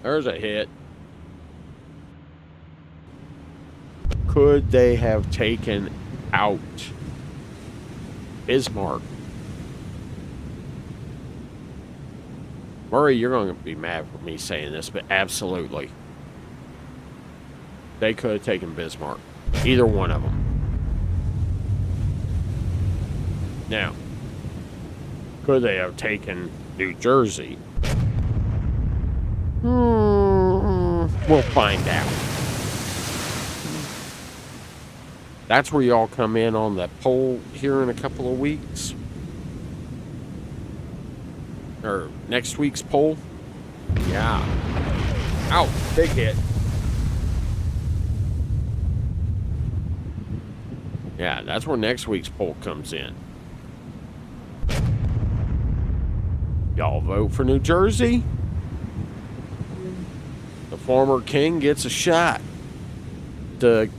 A: There's a hit. Could they have taken out Bismarck? Murray, you're going to be mad for me saying this, but absolutely. They could have taken Bismarck. Either one of them. Now, could they have taken New Jersey? We'll find out. That's where y'all come in on that poll here in a couple of weeks. Or next week's poll. Yeah. Ow, big hit. Yeah, that's where next week's poll comes in. Y'all vote for New Jersey? The former king gets a shot to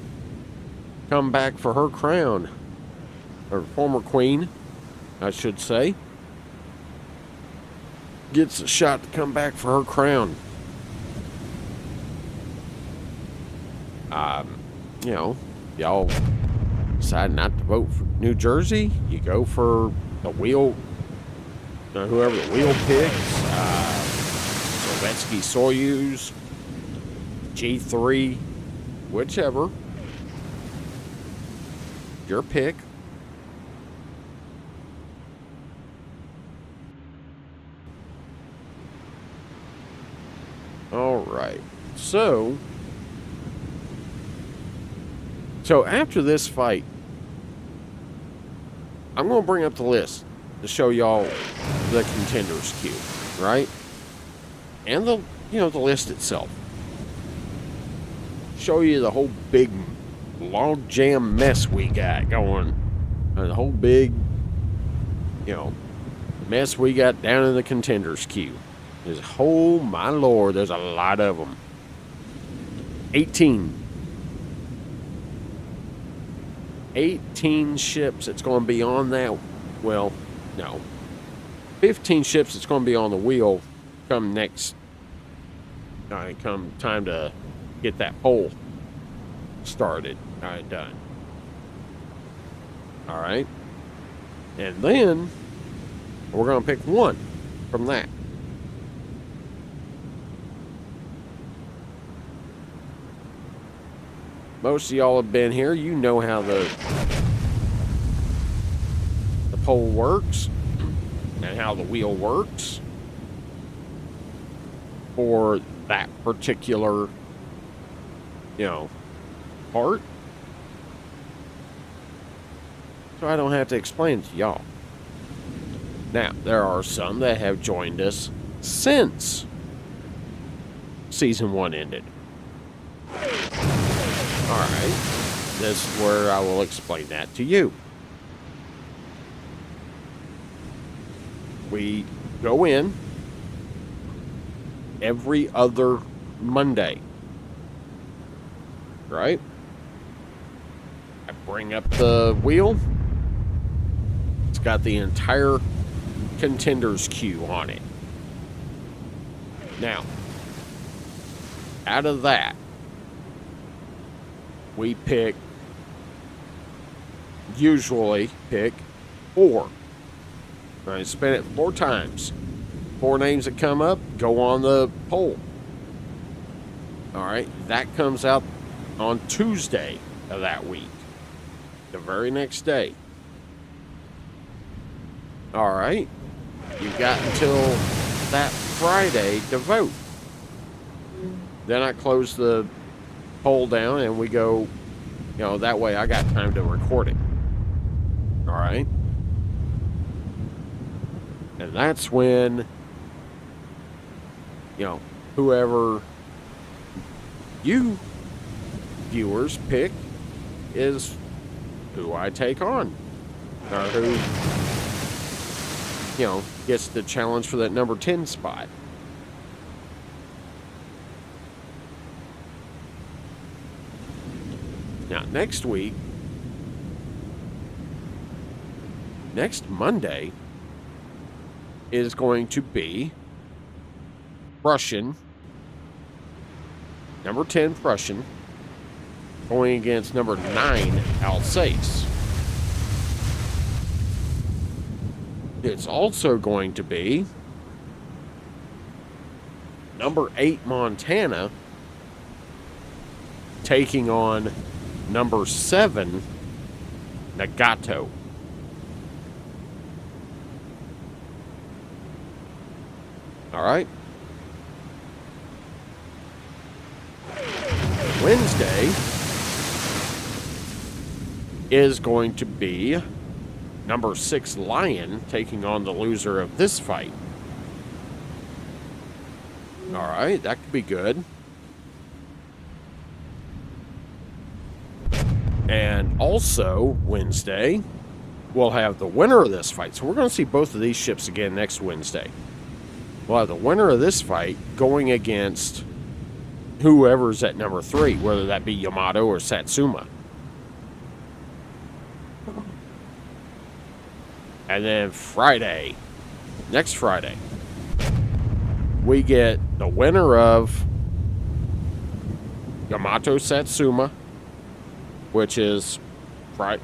A: come back for her crown. Or former queen, I should say. Gets a shot to come back for her crown. You know, y'all decide not to vote for New Jersey, you go for the wheel, whoever the wheel picks, Sovietsky Soyuz, G3, whichever. Your pick. All right. So after this fight, I'm going to bring up the list to show y'all the contenders queue, right? And the list itself. Show you the whole big log jam mess we got going. The whole big, mess we got down in the contenders queue. Oh my lord, there's a lot of them. 18 ships that's going to be on that. Well, no. 15 ships that's going to be on the wheel come next. Come time to get that poll started. Done. All right. And then we're going to pick one from that. Most of y'all have been here. You know how the poll works and how the wheel works for that particular, part. So I don't have to explain it to y'all. Now, there are some that have joined us since Season 1 ended. Alright, this is where I will explain that to you. We go in every other Monday. Right? I bring up the wheel. It's got the entire contenders queue on it. Now, out of that, we usually pick 4. I spin it 4 times. 4 names that come up go on the poll. All right, that comes out on Tuesday of that week, the very next day. All right, you've got until that Friday to vote. Then I close the poll down and we go, that way I got time to record it. All right. And that's when, whoever you viewers pick is who I take on. Or who, gets the challenge for that number 10 spot. Now, next Monday, is going to be Prussian, number 10 Prussian, going against number 9 Alsace. It's also going to be number 8 Montana taking on number 7 Nagato. All right. Wednesday is going to be number 6 Lion taking on the loser of this fight. All right, that could be good. And also, Wednesday, we'll have the winner of this fight. So we're going to see both of these ships again next Wednesday. We'll have the winner of this fight going against whoever's at number 3, whether that be Yamato or Satsuma. And then Friday, next Friday, we get the winner of Yamato Satsuma, which is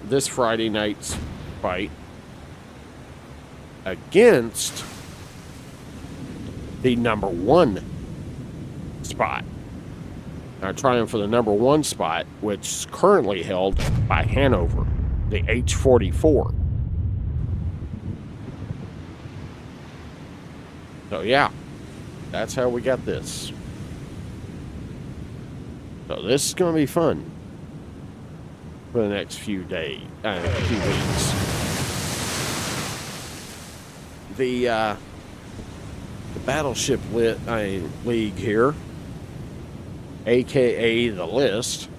A: this Friday night's fight, against the number 1 spot. Now, trying for the number 1 spot, which is currently held by Hannover, the H-44. So, yeah, that's how we got this. So, this is going to be fun for the next few days, few weeks. The Battleship League here, aka the list,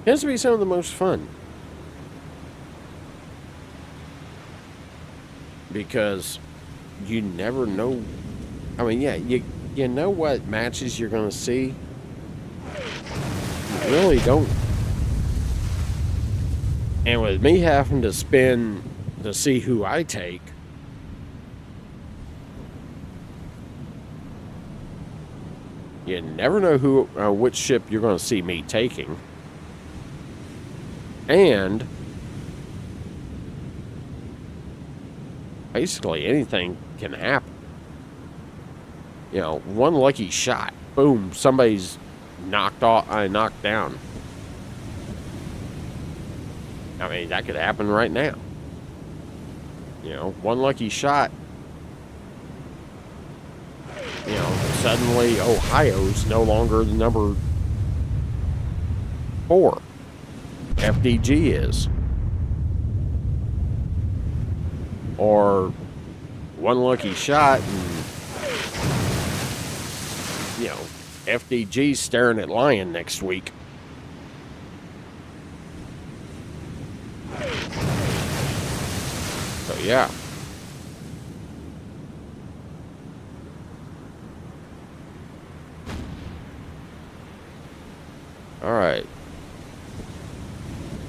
A: tends to be some of the most fun. Because you never know. I mean, yeah, you know what matches you're going to see. You really don't. And with me having to spin to see who I take, you never know which ship you're going to see me taking. And basically anything can happen. One lucky shot, boom, somebody's knocked down. I mean, that could happen right now. One lucky shot. Suddenly Ohio's no longer the number 4. FDG is. Or one lucky shot and, FDG's staring at Lion next week. So, yeah. All right.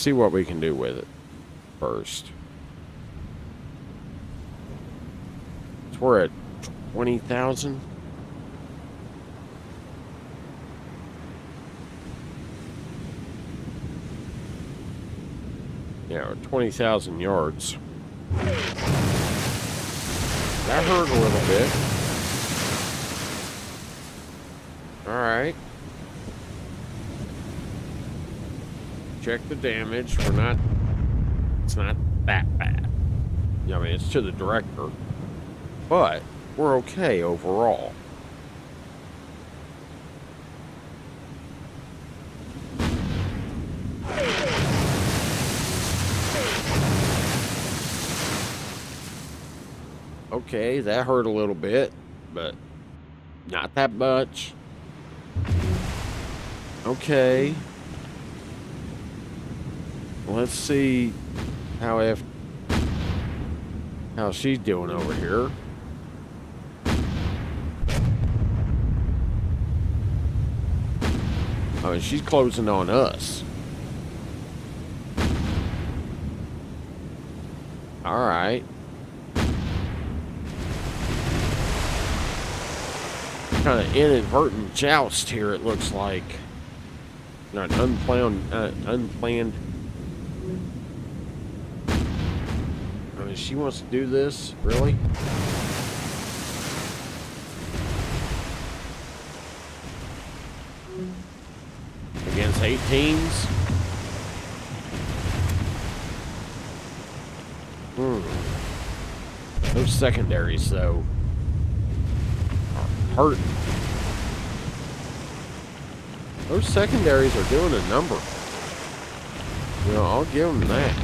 A: see what we can do with it first. So we're at 20,000. Yeah, we're 20,000 yards. That hurt a little bit. Alright. Check the damage. It's not that bad. I mean, it's to the director. But we're okay overall. Okay, that hurt a little bit, but not that much. Okay. Let's see how she's doing over here. I mean, she's closing on us. All right. Kind of inadvertent joust here, it looks like. Not unplanned. I mean, she wants to do this, really? Against 18s? Those secondaries, though, are hurting. Those secondaries are doing a number. You know, I'll give them that.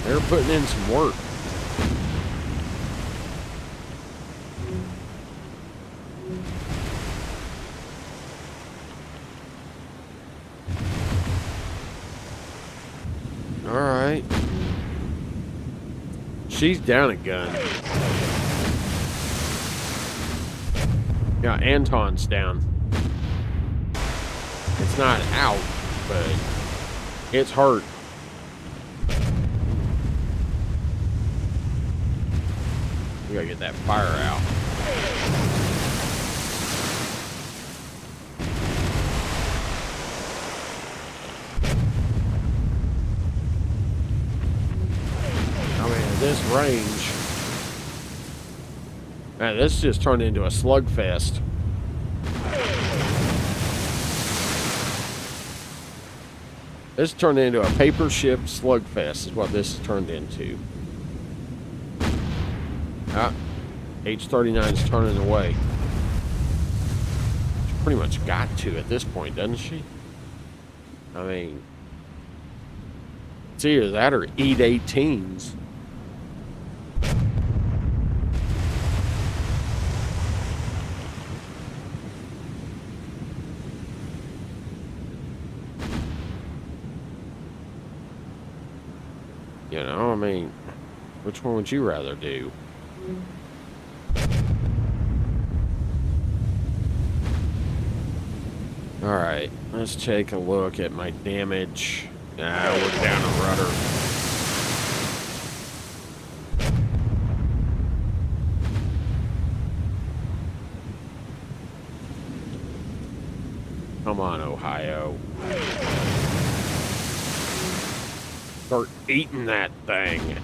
A: They're putting in some work. All right. She's down a gun. Yeah, Anton's down. It's not out, but it's hurt. We gotta get that fire out. I mean, at this range, man, this just turned into a slugfest. This turned into a paper ship slugfest is what this has turned into. Ah, H-39's turning away. She pretty much got to at this point, doesn't she? I mean, it's either that or eat 18s. You know, I mean, which one would you rather do? Alright, let's take a look at my damage. We're down a rudder. Come on, Ohio. Start eating that thing.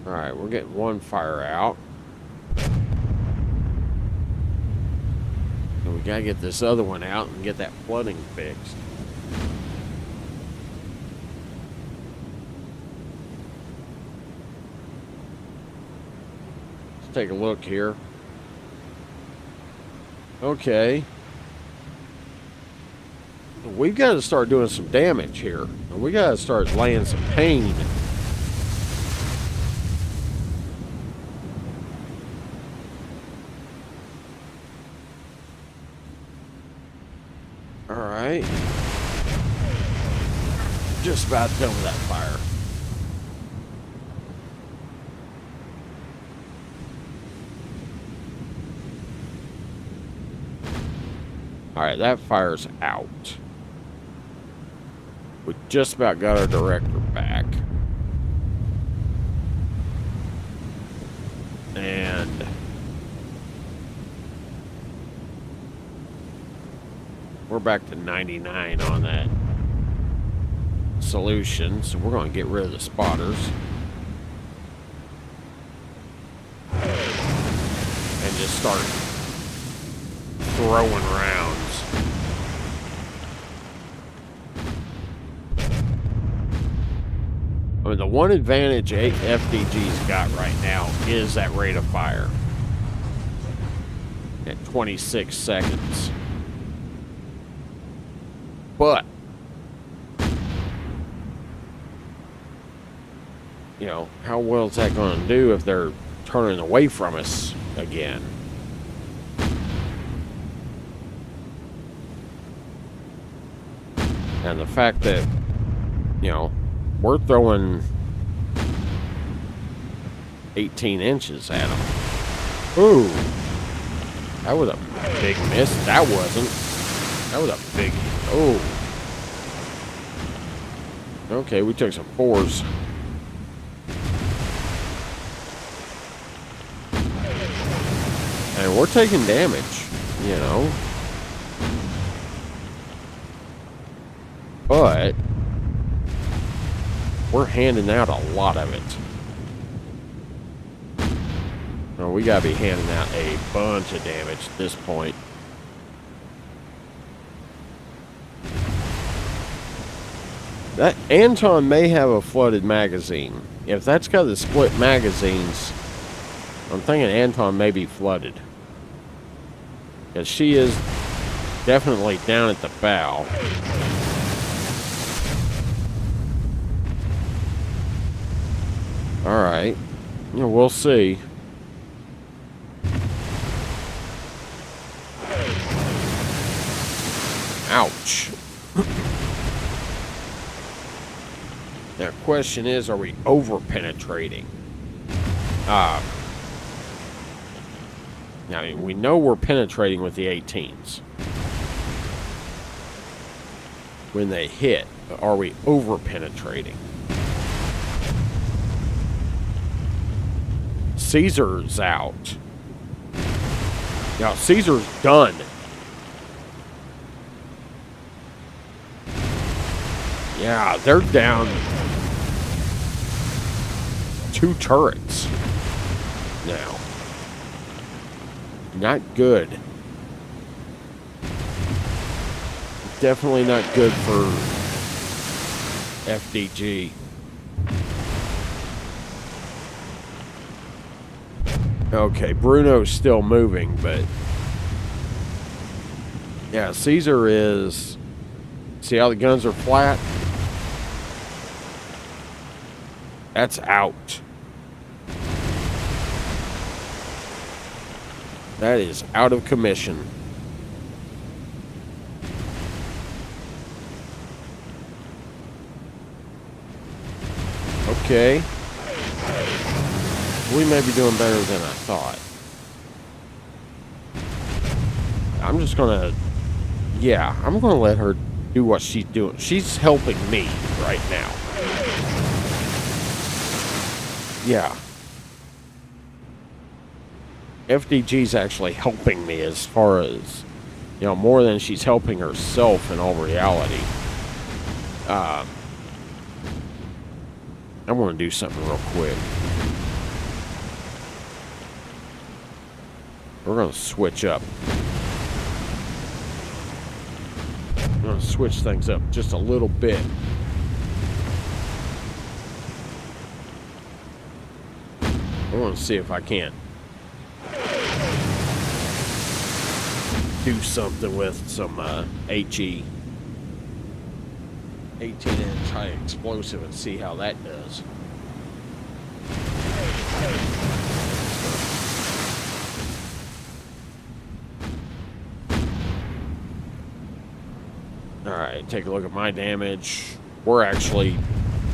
A: Alright, we're getting one fire out. And we gotta get this other one out and get that flooding fixed. Let's take a look here. Okay. We've got to start doing some damage here. And we got to start laying some pain. Alright. Just about done with that fire. Alright, that fire's out. We just about got our director back. And we're back to 99 on that solution, so we're going to get rid of the spotters. And just start throwing rounds. I mean, the one advantage FDG's got right now is that rate of fire at 26 seconds. But, you know, how well is that going to do if they're turning away from us again? And the fact that, you know, we're throwing 18 inches at them. Ooh. That was a big miss. That wasn't. That was a big... Oh. Okay, we took some fours. And we're taking damage, you know. But we're handing out a lot of it. Oh, we gotta be handing out a bunch of damage at this point. That Anton may have a flooded magazine. If that's got the split magazines, I'm thinking Anton may be flooded. Because she is definitely down at the bow. Alright. You know, we'll see. Ouch. Now, question is, are we over-penetrating? I mean, we know we're penetrating with the 18s. When they hit, but are we over-penetrating? Caesar's out. Now, Caesar's done. Yeah, they're down 2 turrets now. Not good. Definitely not good for FDG. Okay, Bruno's still moving, but yeah, Caesar is... See how the guns are flat? That's out. That is out of commission. Okay. We may be doing better than I thought. I'm just gonna... Yeah, I'm gonna let her do what she's doing. She's helping me right now. Yeah. FDG's actually helping me as far as, you know, more than she's helping herself in all reality. I'm going to do something real quick. We're going to switch up. I'm going to switch things up just a little bit. I want to see if I can't do something with some HE 18-inch high explosive and see how that does. right, take a look at my damage. We're actually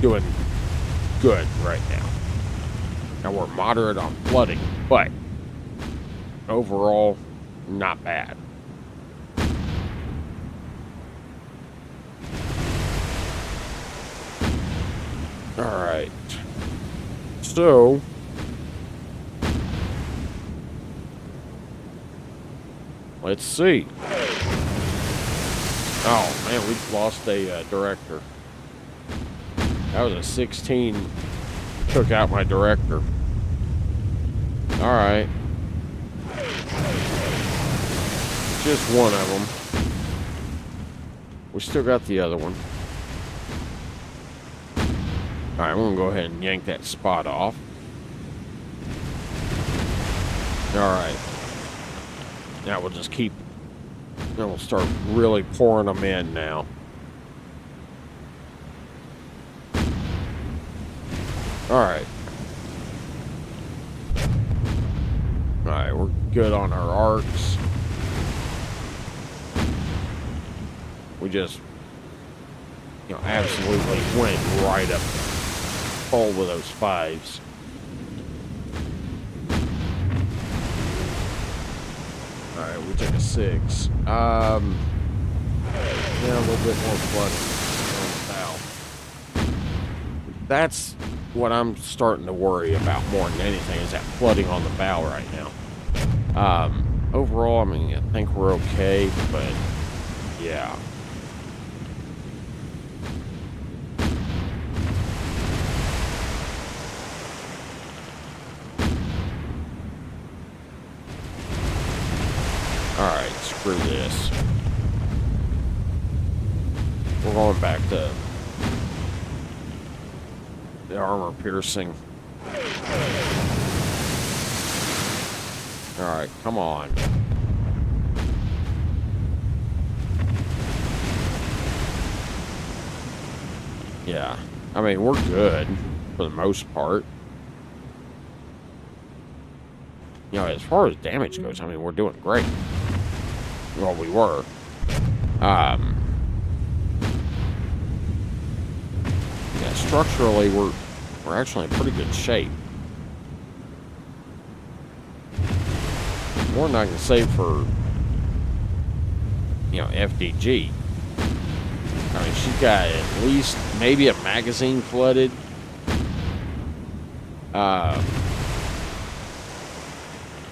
A: doing good right now. Now we're moderate on flooding, but overall, not bad. All right. So, let's see. Oh, man, we lost a director. That was a 16. Took out my director. All right. Just one of them. We still got the other one. All right, I'm going to go ahead and yank that spot off. All right. Now we'll just keep... Then we'll start really pouring them in now. All right. All right, we're good on our arcs. We just, absolutely went right up full with those 5s. All right, we took a 6. Yeah, a little bit more flooding on the bow. That's what I'm starting to worry about more than anything, is that flooding on the bow right now. Overall, I mean, I think we're okay, but yeah. Alright, screw this. We're going back to the armor piercing. Alright, come on. Yeah, I mean, we're good for the most part. As far as damage goes, I mean, we're doing great. Well, we were. Yeah, structurally, we're actually in pretty good shape. More than I can say for, FDG. I mean, she's got at least maybe a magazine flooded.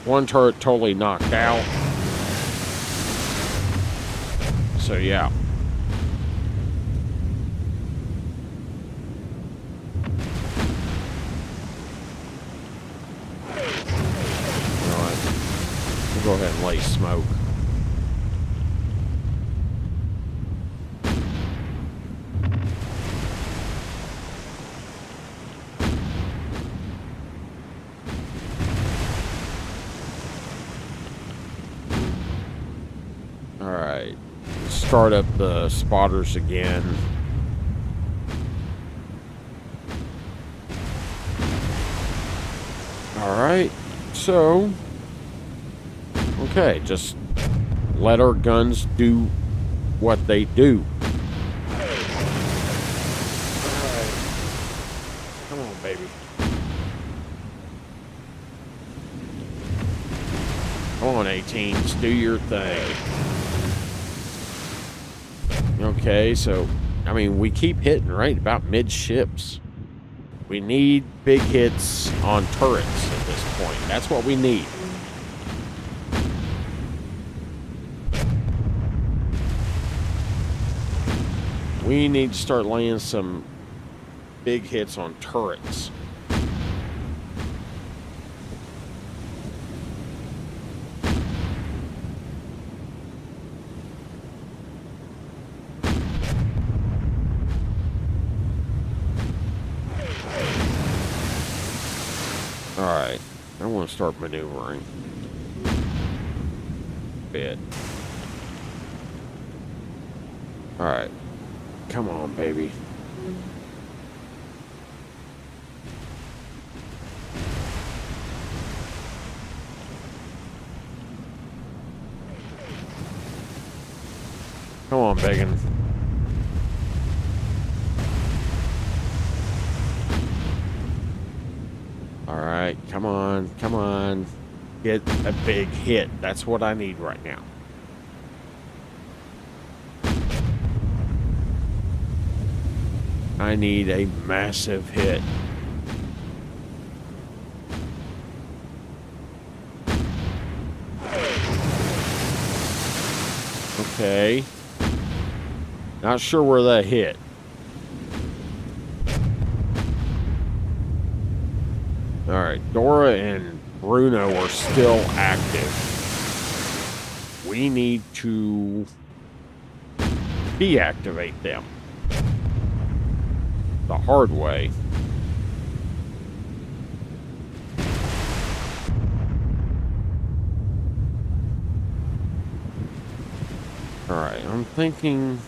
A: One turret totally knocked out. So, yeah. We'll go ahead and lay smoke. Alright. Start up the spotters again. Alright. So, okay, just let our guns do what they do. Alright. Come on, baby. Come on, 18s, do your thing. Okay, so, I mean, we keep hitting right about midships. We need big hits on turrets at this point. That's what we need. We need to start laying some big hits on turrets. Alright, I want to start maneuvering. Bit. Alright. Come on, baby. Come on, Bacon. Come on, come on. Get a big hit. That's what I need right now. I need a massive hit. Okay. Not sure where that hit. Alright, Dora and Bruno are still active. We need to deactivate them the hard way. Alright, I'm thinking...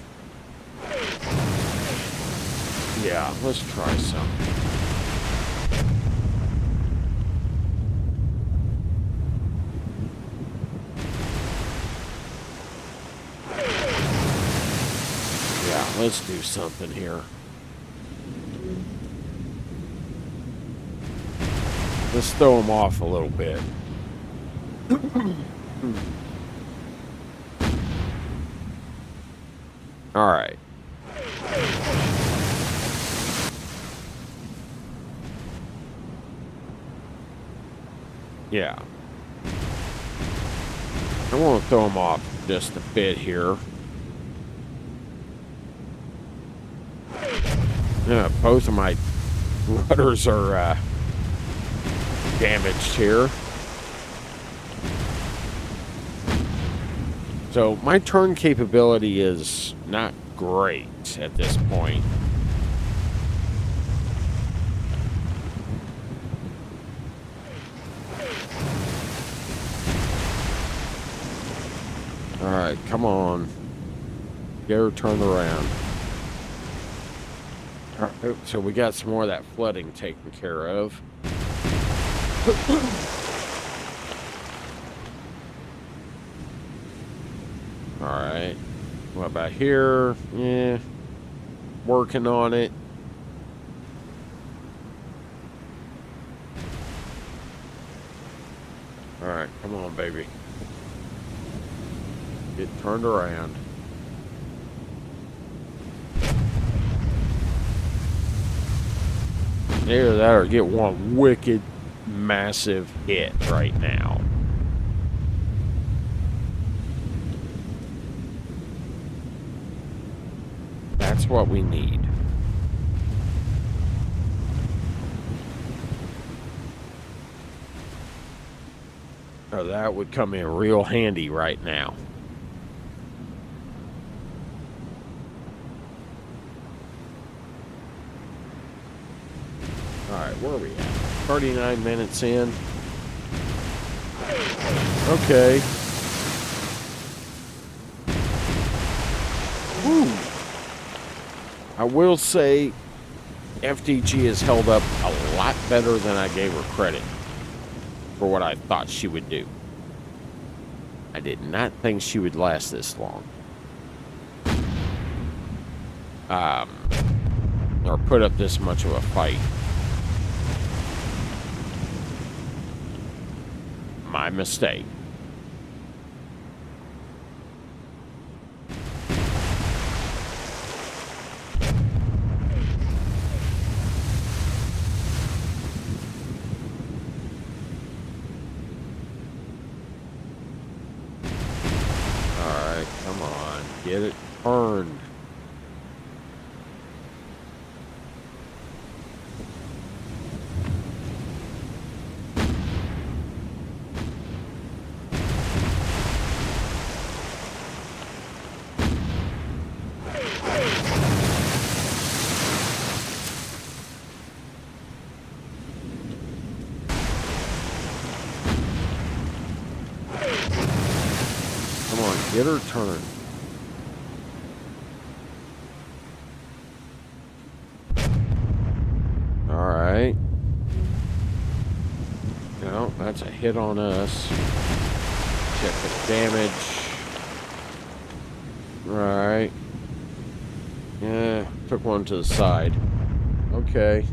A: Yeah, let's try some. Yeah, let's do something here. Let's throw them off a little bit. All right. Yeah. I want to throw them off just a bit here. Yeah, both of my rudders are damaged here. So my turn capability is not great at this point. All right, come on. Get her turned around. All right, so we got some more of that flooding taken care of. All right. What about here? Yeah. Working on it. All right, come on, baby. Get turned around. Either that or get one wicked, massive hit right now. That's what we need. Or that would come in real handy right now. Alright, where are we at? 39 minutes in. Okay. Woo. I will say FDG has held up a lot better than I gave her credit for what I thought she would do. I did not think she would last this long. Or put up this much of a fight. My mistake. Alright, come on. Get it turned. Get her turned. All right. No, that's a hit on us. Check the damage. All right. Yeah, took one to the side. Okay.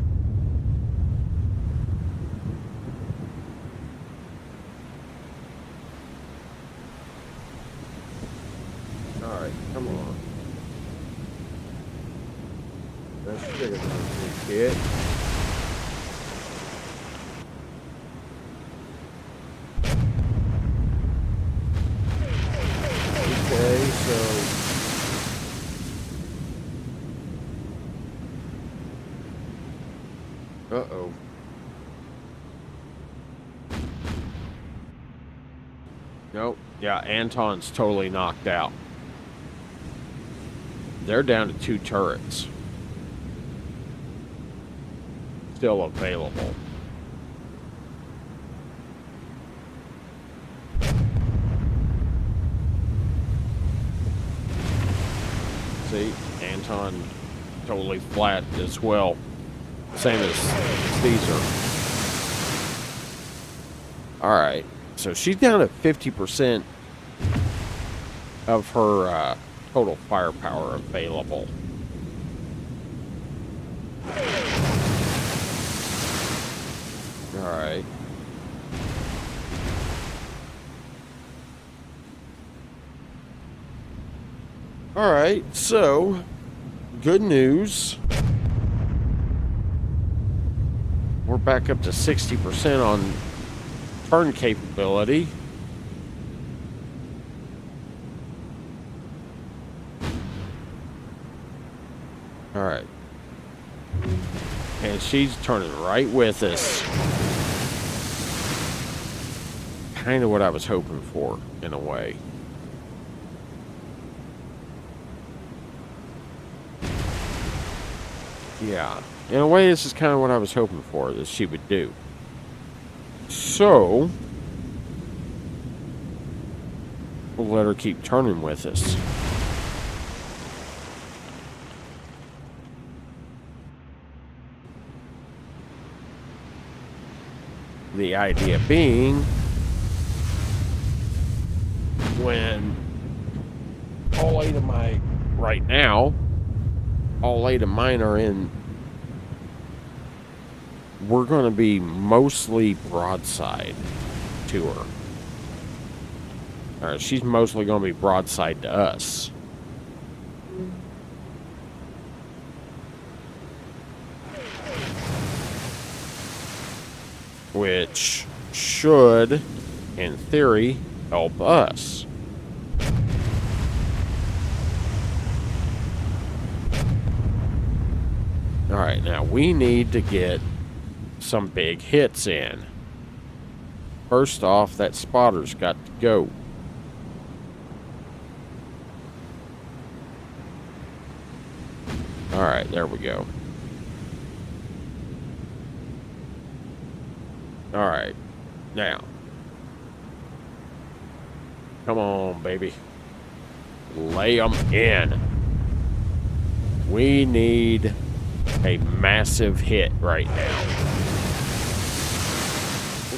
A: Come on. That's big enough, kid. Okay, so uh-oh. Nope. Yeah, Anton's totally knocked out. They're down to 2 turrets. Still available. See, Anton totally flat as well. Same as Caesar. Alright, so she's down to 50% of her total firepower available. Alright. Alright, so good news. We're back up to 60% on turn capability. Alright. And she's turning right with us. Kind of what I was hoping for, in a way. Yeah. In a way, this is kind of what I was hoping for, that she would do. So, we'll let her keep turning with us. The idea being, when all 8 of my, right now, all 8 of mine are in, we're going to be mostly broadside to her. Alright, she's mostly going to be broadside to us. Which should, in theory, help us. Alright, now we need to get some big hits in. First off, that spotter's got to go. Alright, there we go. Alright, now. Come on, baby. Lay them in. We need a massive hit right now.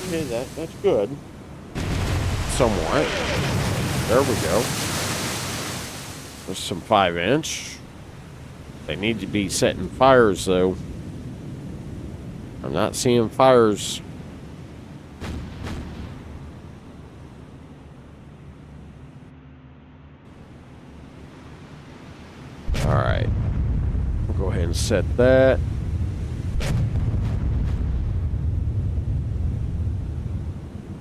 A: Okay, that's good. Somewhat. There we go. There's some 5-inch. They need to be setting fires, though. I'm not seeing fires. Alright. We'll go ahead and set that.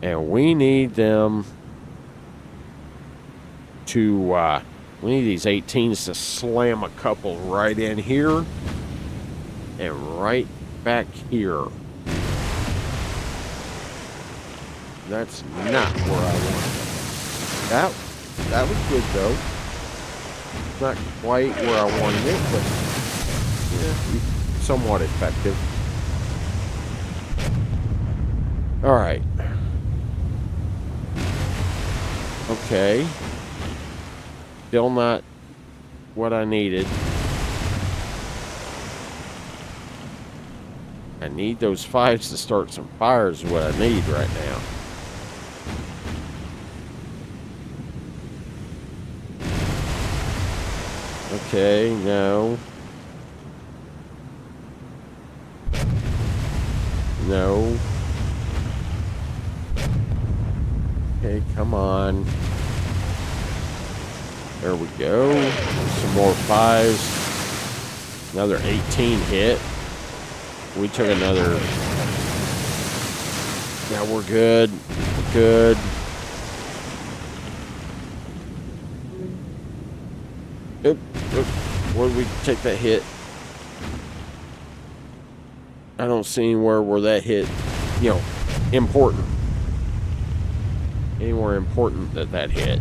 A: And we need them to, we need these 18s to slam a couple right in here and right back here. That's not where I wanted it. That was good, though. Not quite where I wanted it, but yeah, somewhat effective. All right. Okay. Still not what I needed. I need those 5s to start some fires is what I need right now. Okay, no. No. Okay, come on. There we go. Some more 5s. Another 18 hit. We took another. Yeah, we're good. We're good. Oop, oop. Where did we take that hit? I don't see anywhere where that hit, you know, important. Anywhere important that hit.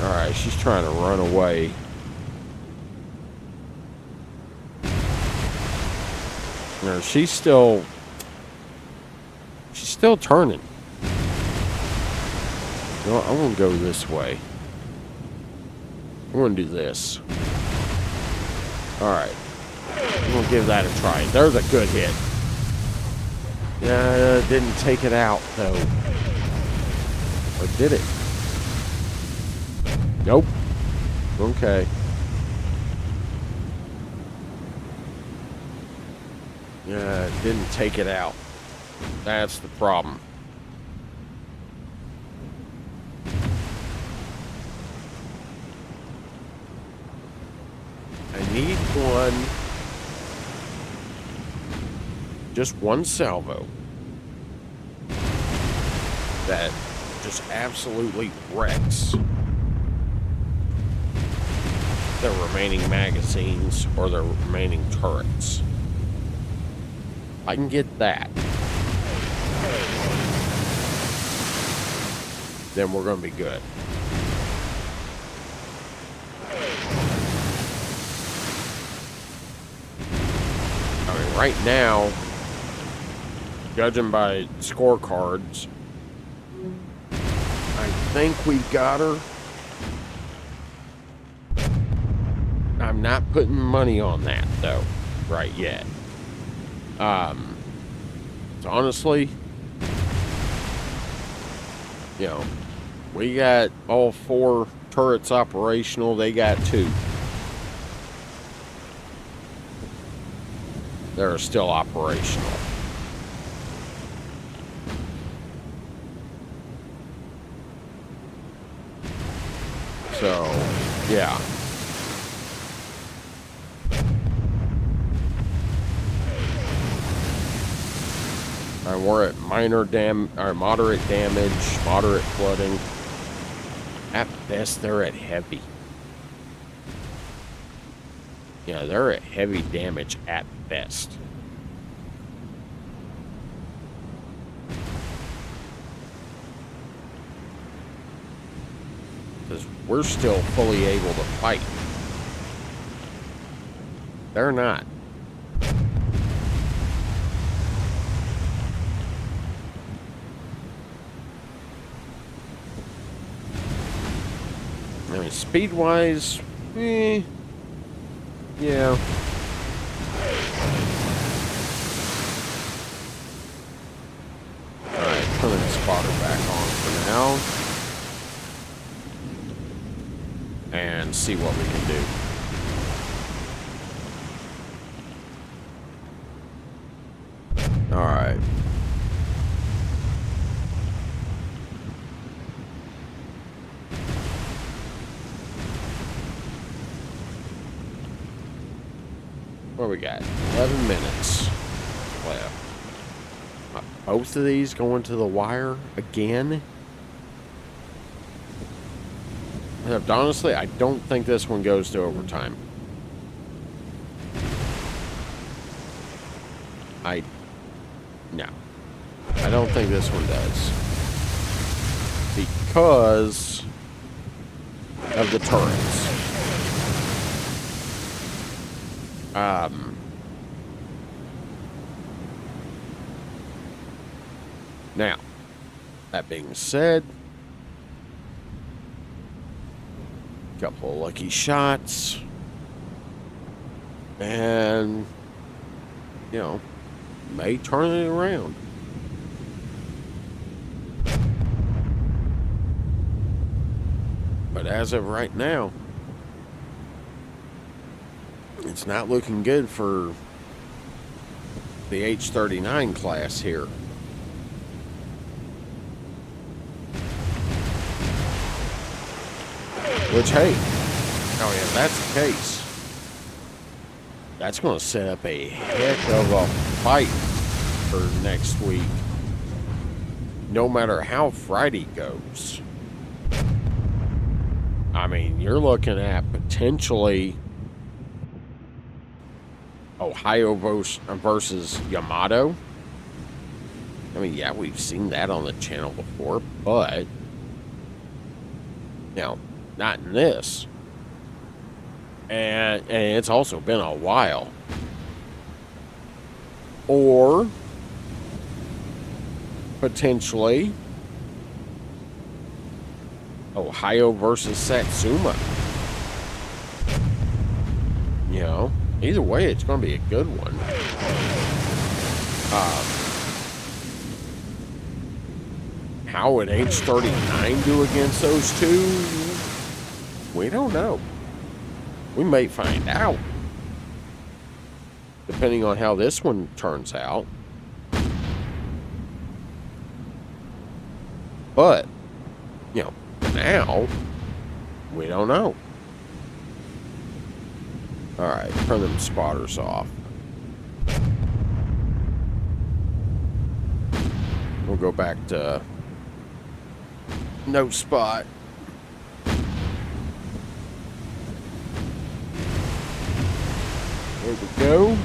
A: Alright, she's trying to run away. No, she's still turning. No, I'm gonna go this way. I'm gonna do this. Alright. I'm gonna give that a try. There's a good hit. Didn't take it out, though. Or did it? Nope. Okay. Yeah, it didn't take it out. That's the problem. I need one. Just one salvo. That just absolutely wrecks the remaining magazines or the remaining turrets. I can get that. Then we're going to be good. I mean, right now, judging by scorecards, I think we've got her. I'm not putting money on that, though, right yet. So honestly, you know, we got all 4 turrets operational. They got 2. They're still operational. So, yeah. And we're at moderate damage, moderate flooding. At best, they're at heavy. Yeah, they're at heavy damage at best. Because we're still fully able to fight. They're not. I mean, speed-wise, yeah. Alright, putting the spotter back on for now. And see what we can do. Alright. What we got? 11 minutes left. Both of these going to the wire again? Honestly, I don't think this one goes to overtime. No. I don't think this one does. Because of the turrets. Now, that being said, couple of lucky shots, and, you know, may turn it around. But as of right now, it's not looking good for the H-39 class here. Which, hey, if that's the case, that's going to set up a heck of a fight for next week. No matter how Friday goes. I mean, you're looking at potentially Ohio versus Yamato. I mean, yeah, we've seen that on the channel before, but not in this. And it's also been a while. Or potentially Ohio versus Satsuma. Either way, it's going to be a good one. How would H-39 do against those two? We don't know. We may find out, depending on how this one turns out. But, now, we don't know. Alright, turn them spotters off. We'll go back to no spot. There we go.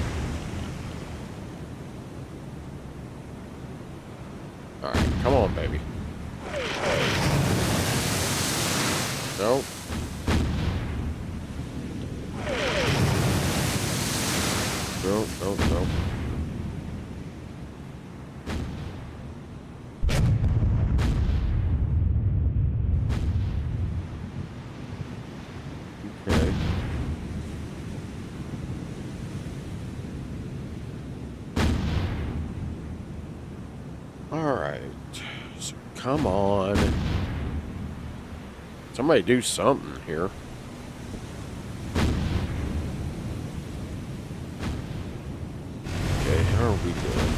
A: Alright, come on, baby. Nope. Nope. Okay. Alright. So come on. Somebody do something here. Okay, how are we doing?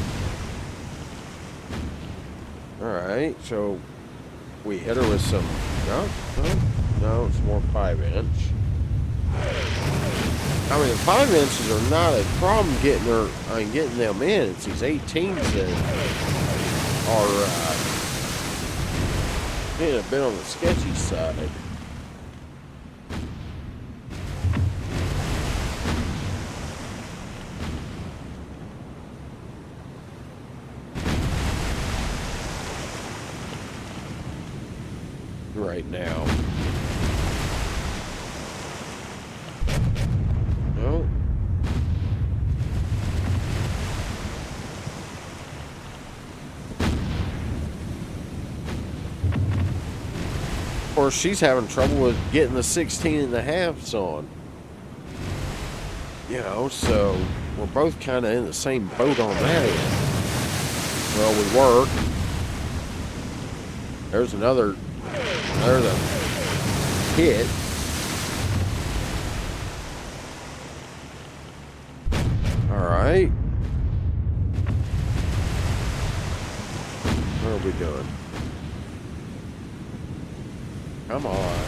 A: Alright, so we hit her with some... No, it's more 5-inch. I mean, 5 inches are not a problem getting them in. It's these 18s that are being a bit on the sketchy side. Right now. No. Of course, she's having trouble with getting the 16.5s on. So we're both kind of in the same boat on that end. Well, we were. There's another hit. Alright. What are we doing? Come on.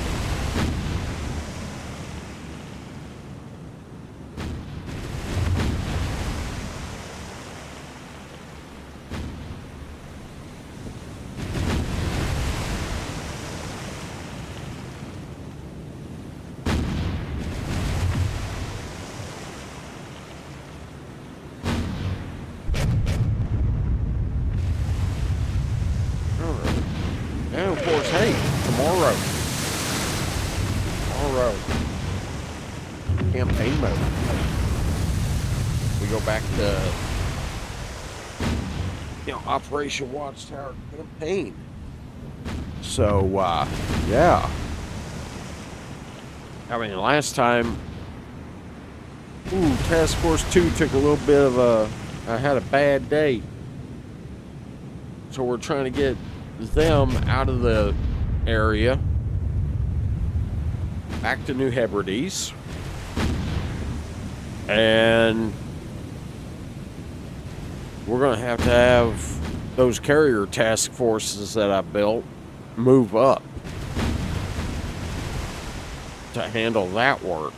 A: And of course, hey, tomorrow, campaign mode. We go back to, Operation Watchtower campaign. So, yeah. I mean, last time, Task Force 2 took a little bit of I had a bad day. So we're trying to get them out of the area back to New Hebrides, and we're going to have those carrier task forces that I built move up. to handle that work.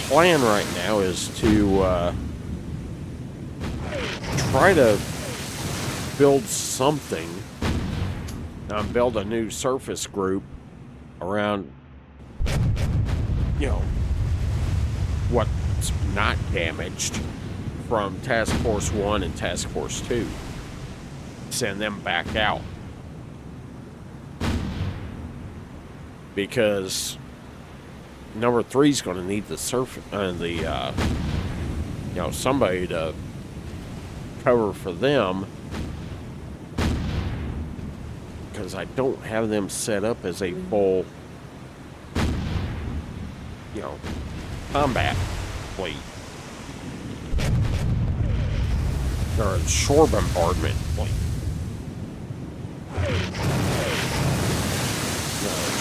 A: Plan right now is to try to build something, build a new surface group around, what's not damaged from Task Force 1 and Task Force 2. Send them back out. Because number 3 is going to need the somebody to cover for them, because I don't have them set up as a full, combat fleet or a shore bombardment fleet.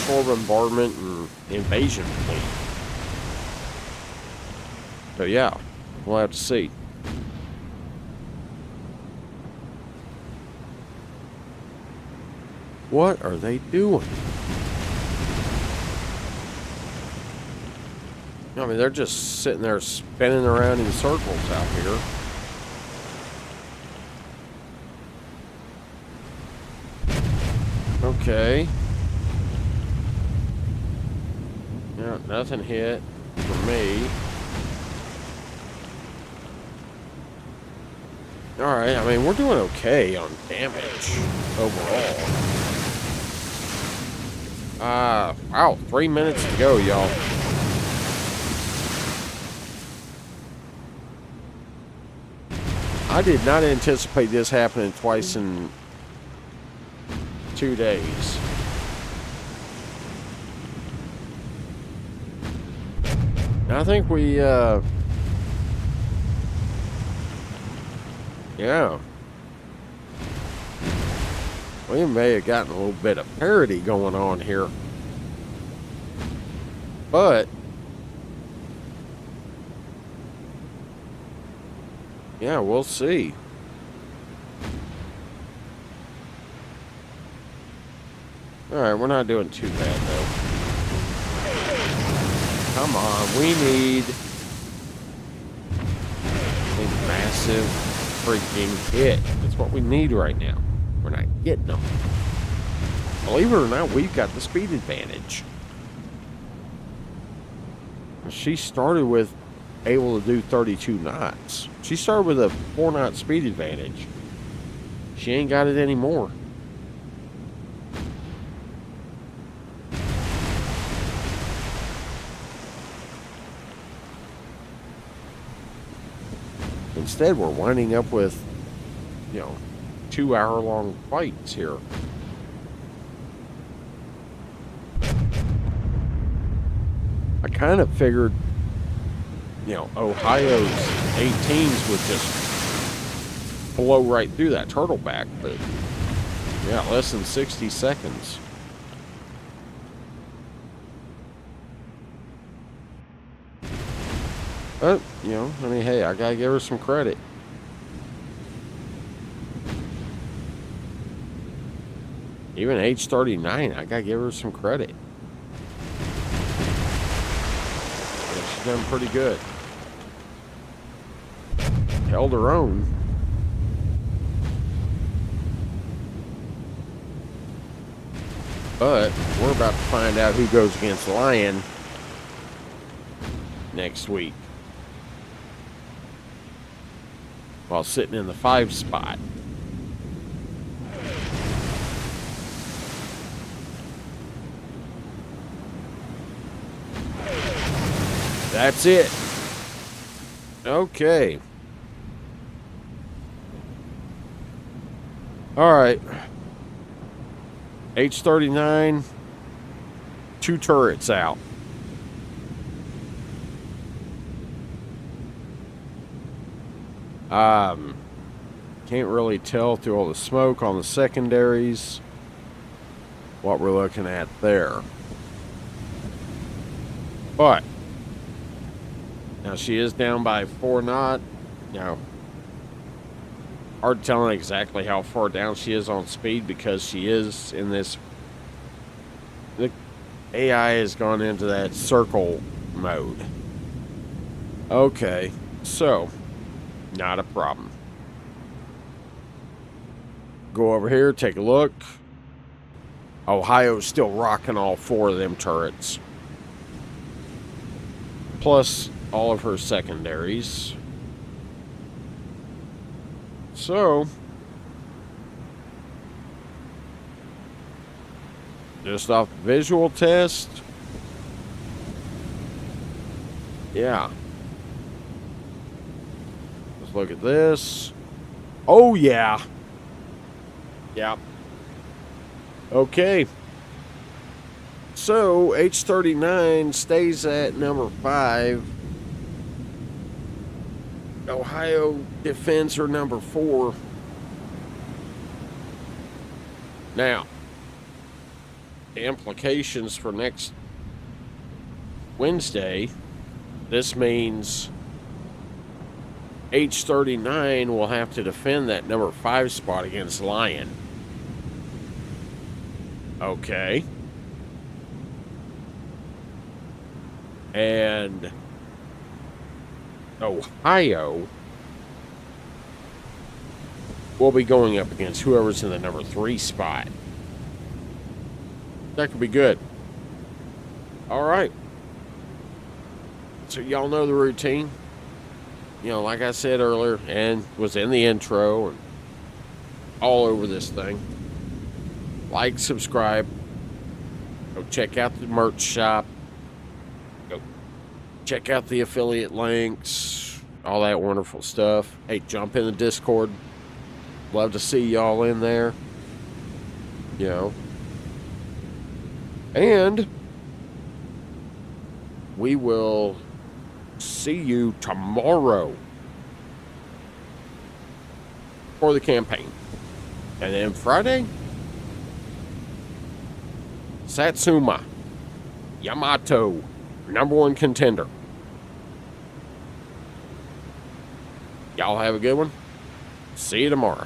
A: Shore bombardment and invasion fleet. So yeah, we'll have to see. What are they doing? I mean, they're just sitting there spinning around in circles out here. Okay. Yeah, nothing hit for me. Alright, I mean, we're doing okay on damage overall. Wow, 3 minutes to go, y'all. I did not anticipate this happening twice in 2 days. I think we, yeah. We may have gotten a little bit of parity going on here. But, yeah, we'll see. Alright, we're not doing too bad, though. Come on, we need a massive freaking hit. That's what we need right now. We're not getting them. Believe it or not, we've got the speed advantage. She started with able to do 32 knots. She started with a 4-knot speed advantage. She ain't got it anymore. Instead, we're winding up with, 2-hour-long fights here. I kind of figured, Ohio's 18s would just blow right through that turtleback, but yeah, less than 60 seconds. But, I mean, hey, I gotta give her some credit. Even H-39, I gotta give her some credit. Yeah, she's done pretty good. Held her own. But we're about to find out who goes against Lion next week, while sitting in the 5 spot. That's it. Okay. All right. H-39, 2 turrets out. Can't really tell through all the smoke on the secondaries what we're looking at there. But now she is down by 4 knot. Hard telling exactly how far down she is on speed, because she is in this. AI has gone into that circle mode. Okay, so not a problem. Go over here, take a look. Ohio's still rocking all 4 of them turrets. Plus all of her secondaries. So, just off the visual test, yeah. Let's look at this. Oh, yeah. Yep. Okay. So, H-39 stays at number 5. Ohio defends her number 4. Now, the implications for next Wednesday, this means H-39 will have to defend that number 5 spot against Lion. Okay. And Ohio will be going up against whoever's in the number 3 spot. That could be good. All right. So y'all know the routine. You know, like I said earlier, and was in the intro and all over this thing. Like, subscribe. Go check out the merch shop. Go check out the affiliate links. All that wonderful stuff. Hey, jump in the Discord. Love to see y'all in there. You know. And we will see you tomorrow for the campaign. And then Friday, Satsuma, Yamato, #1 contender. Y'all have a good one. See you tomorrow.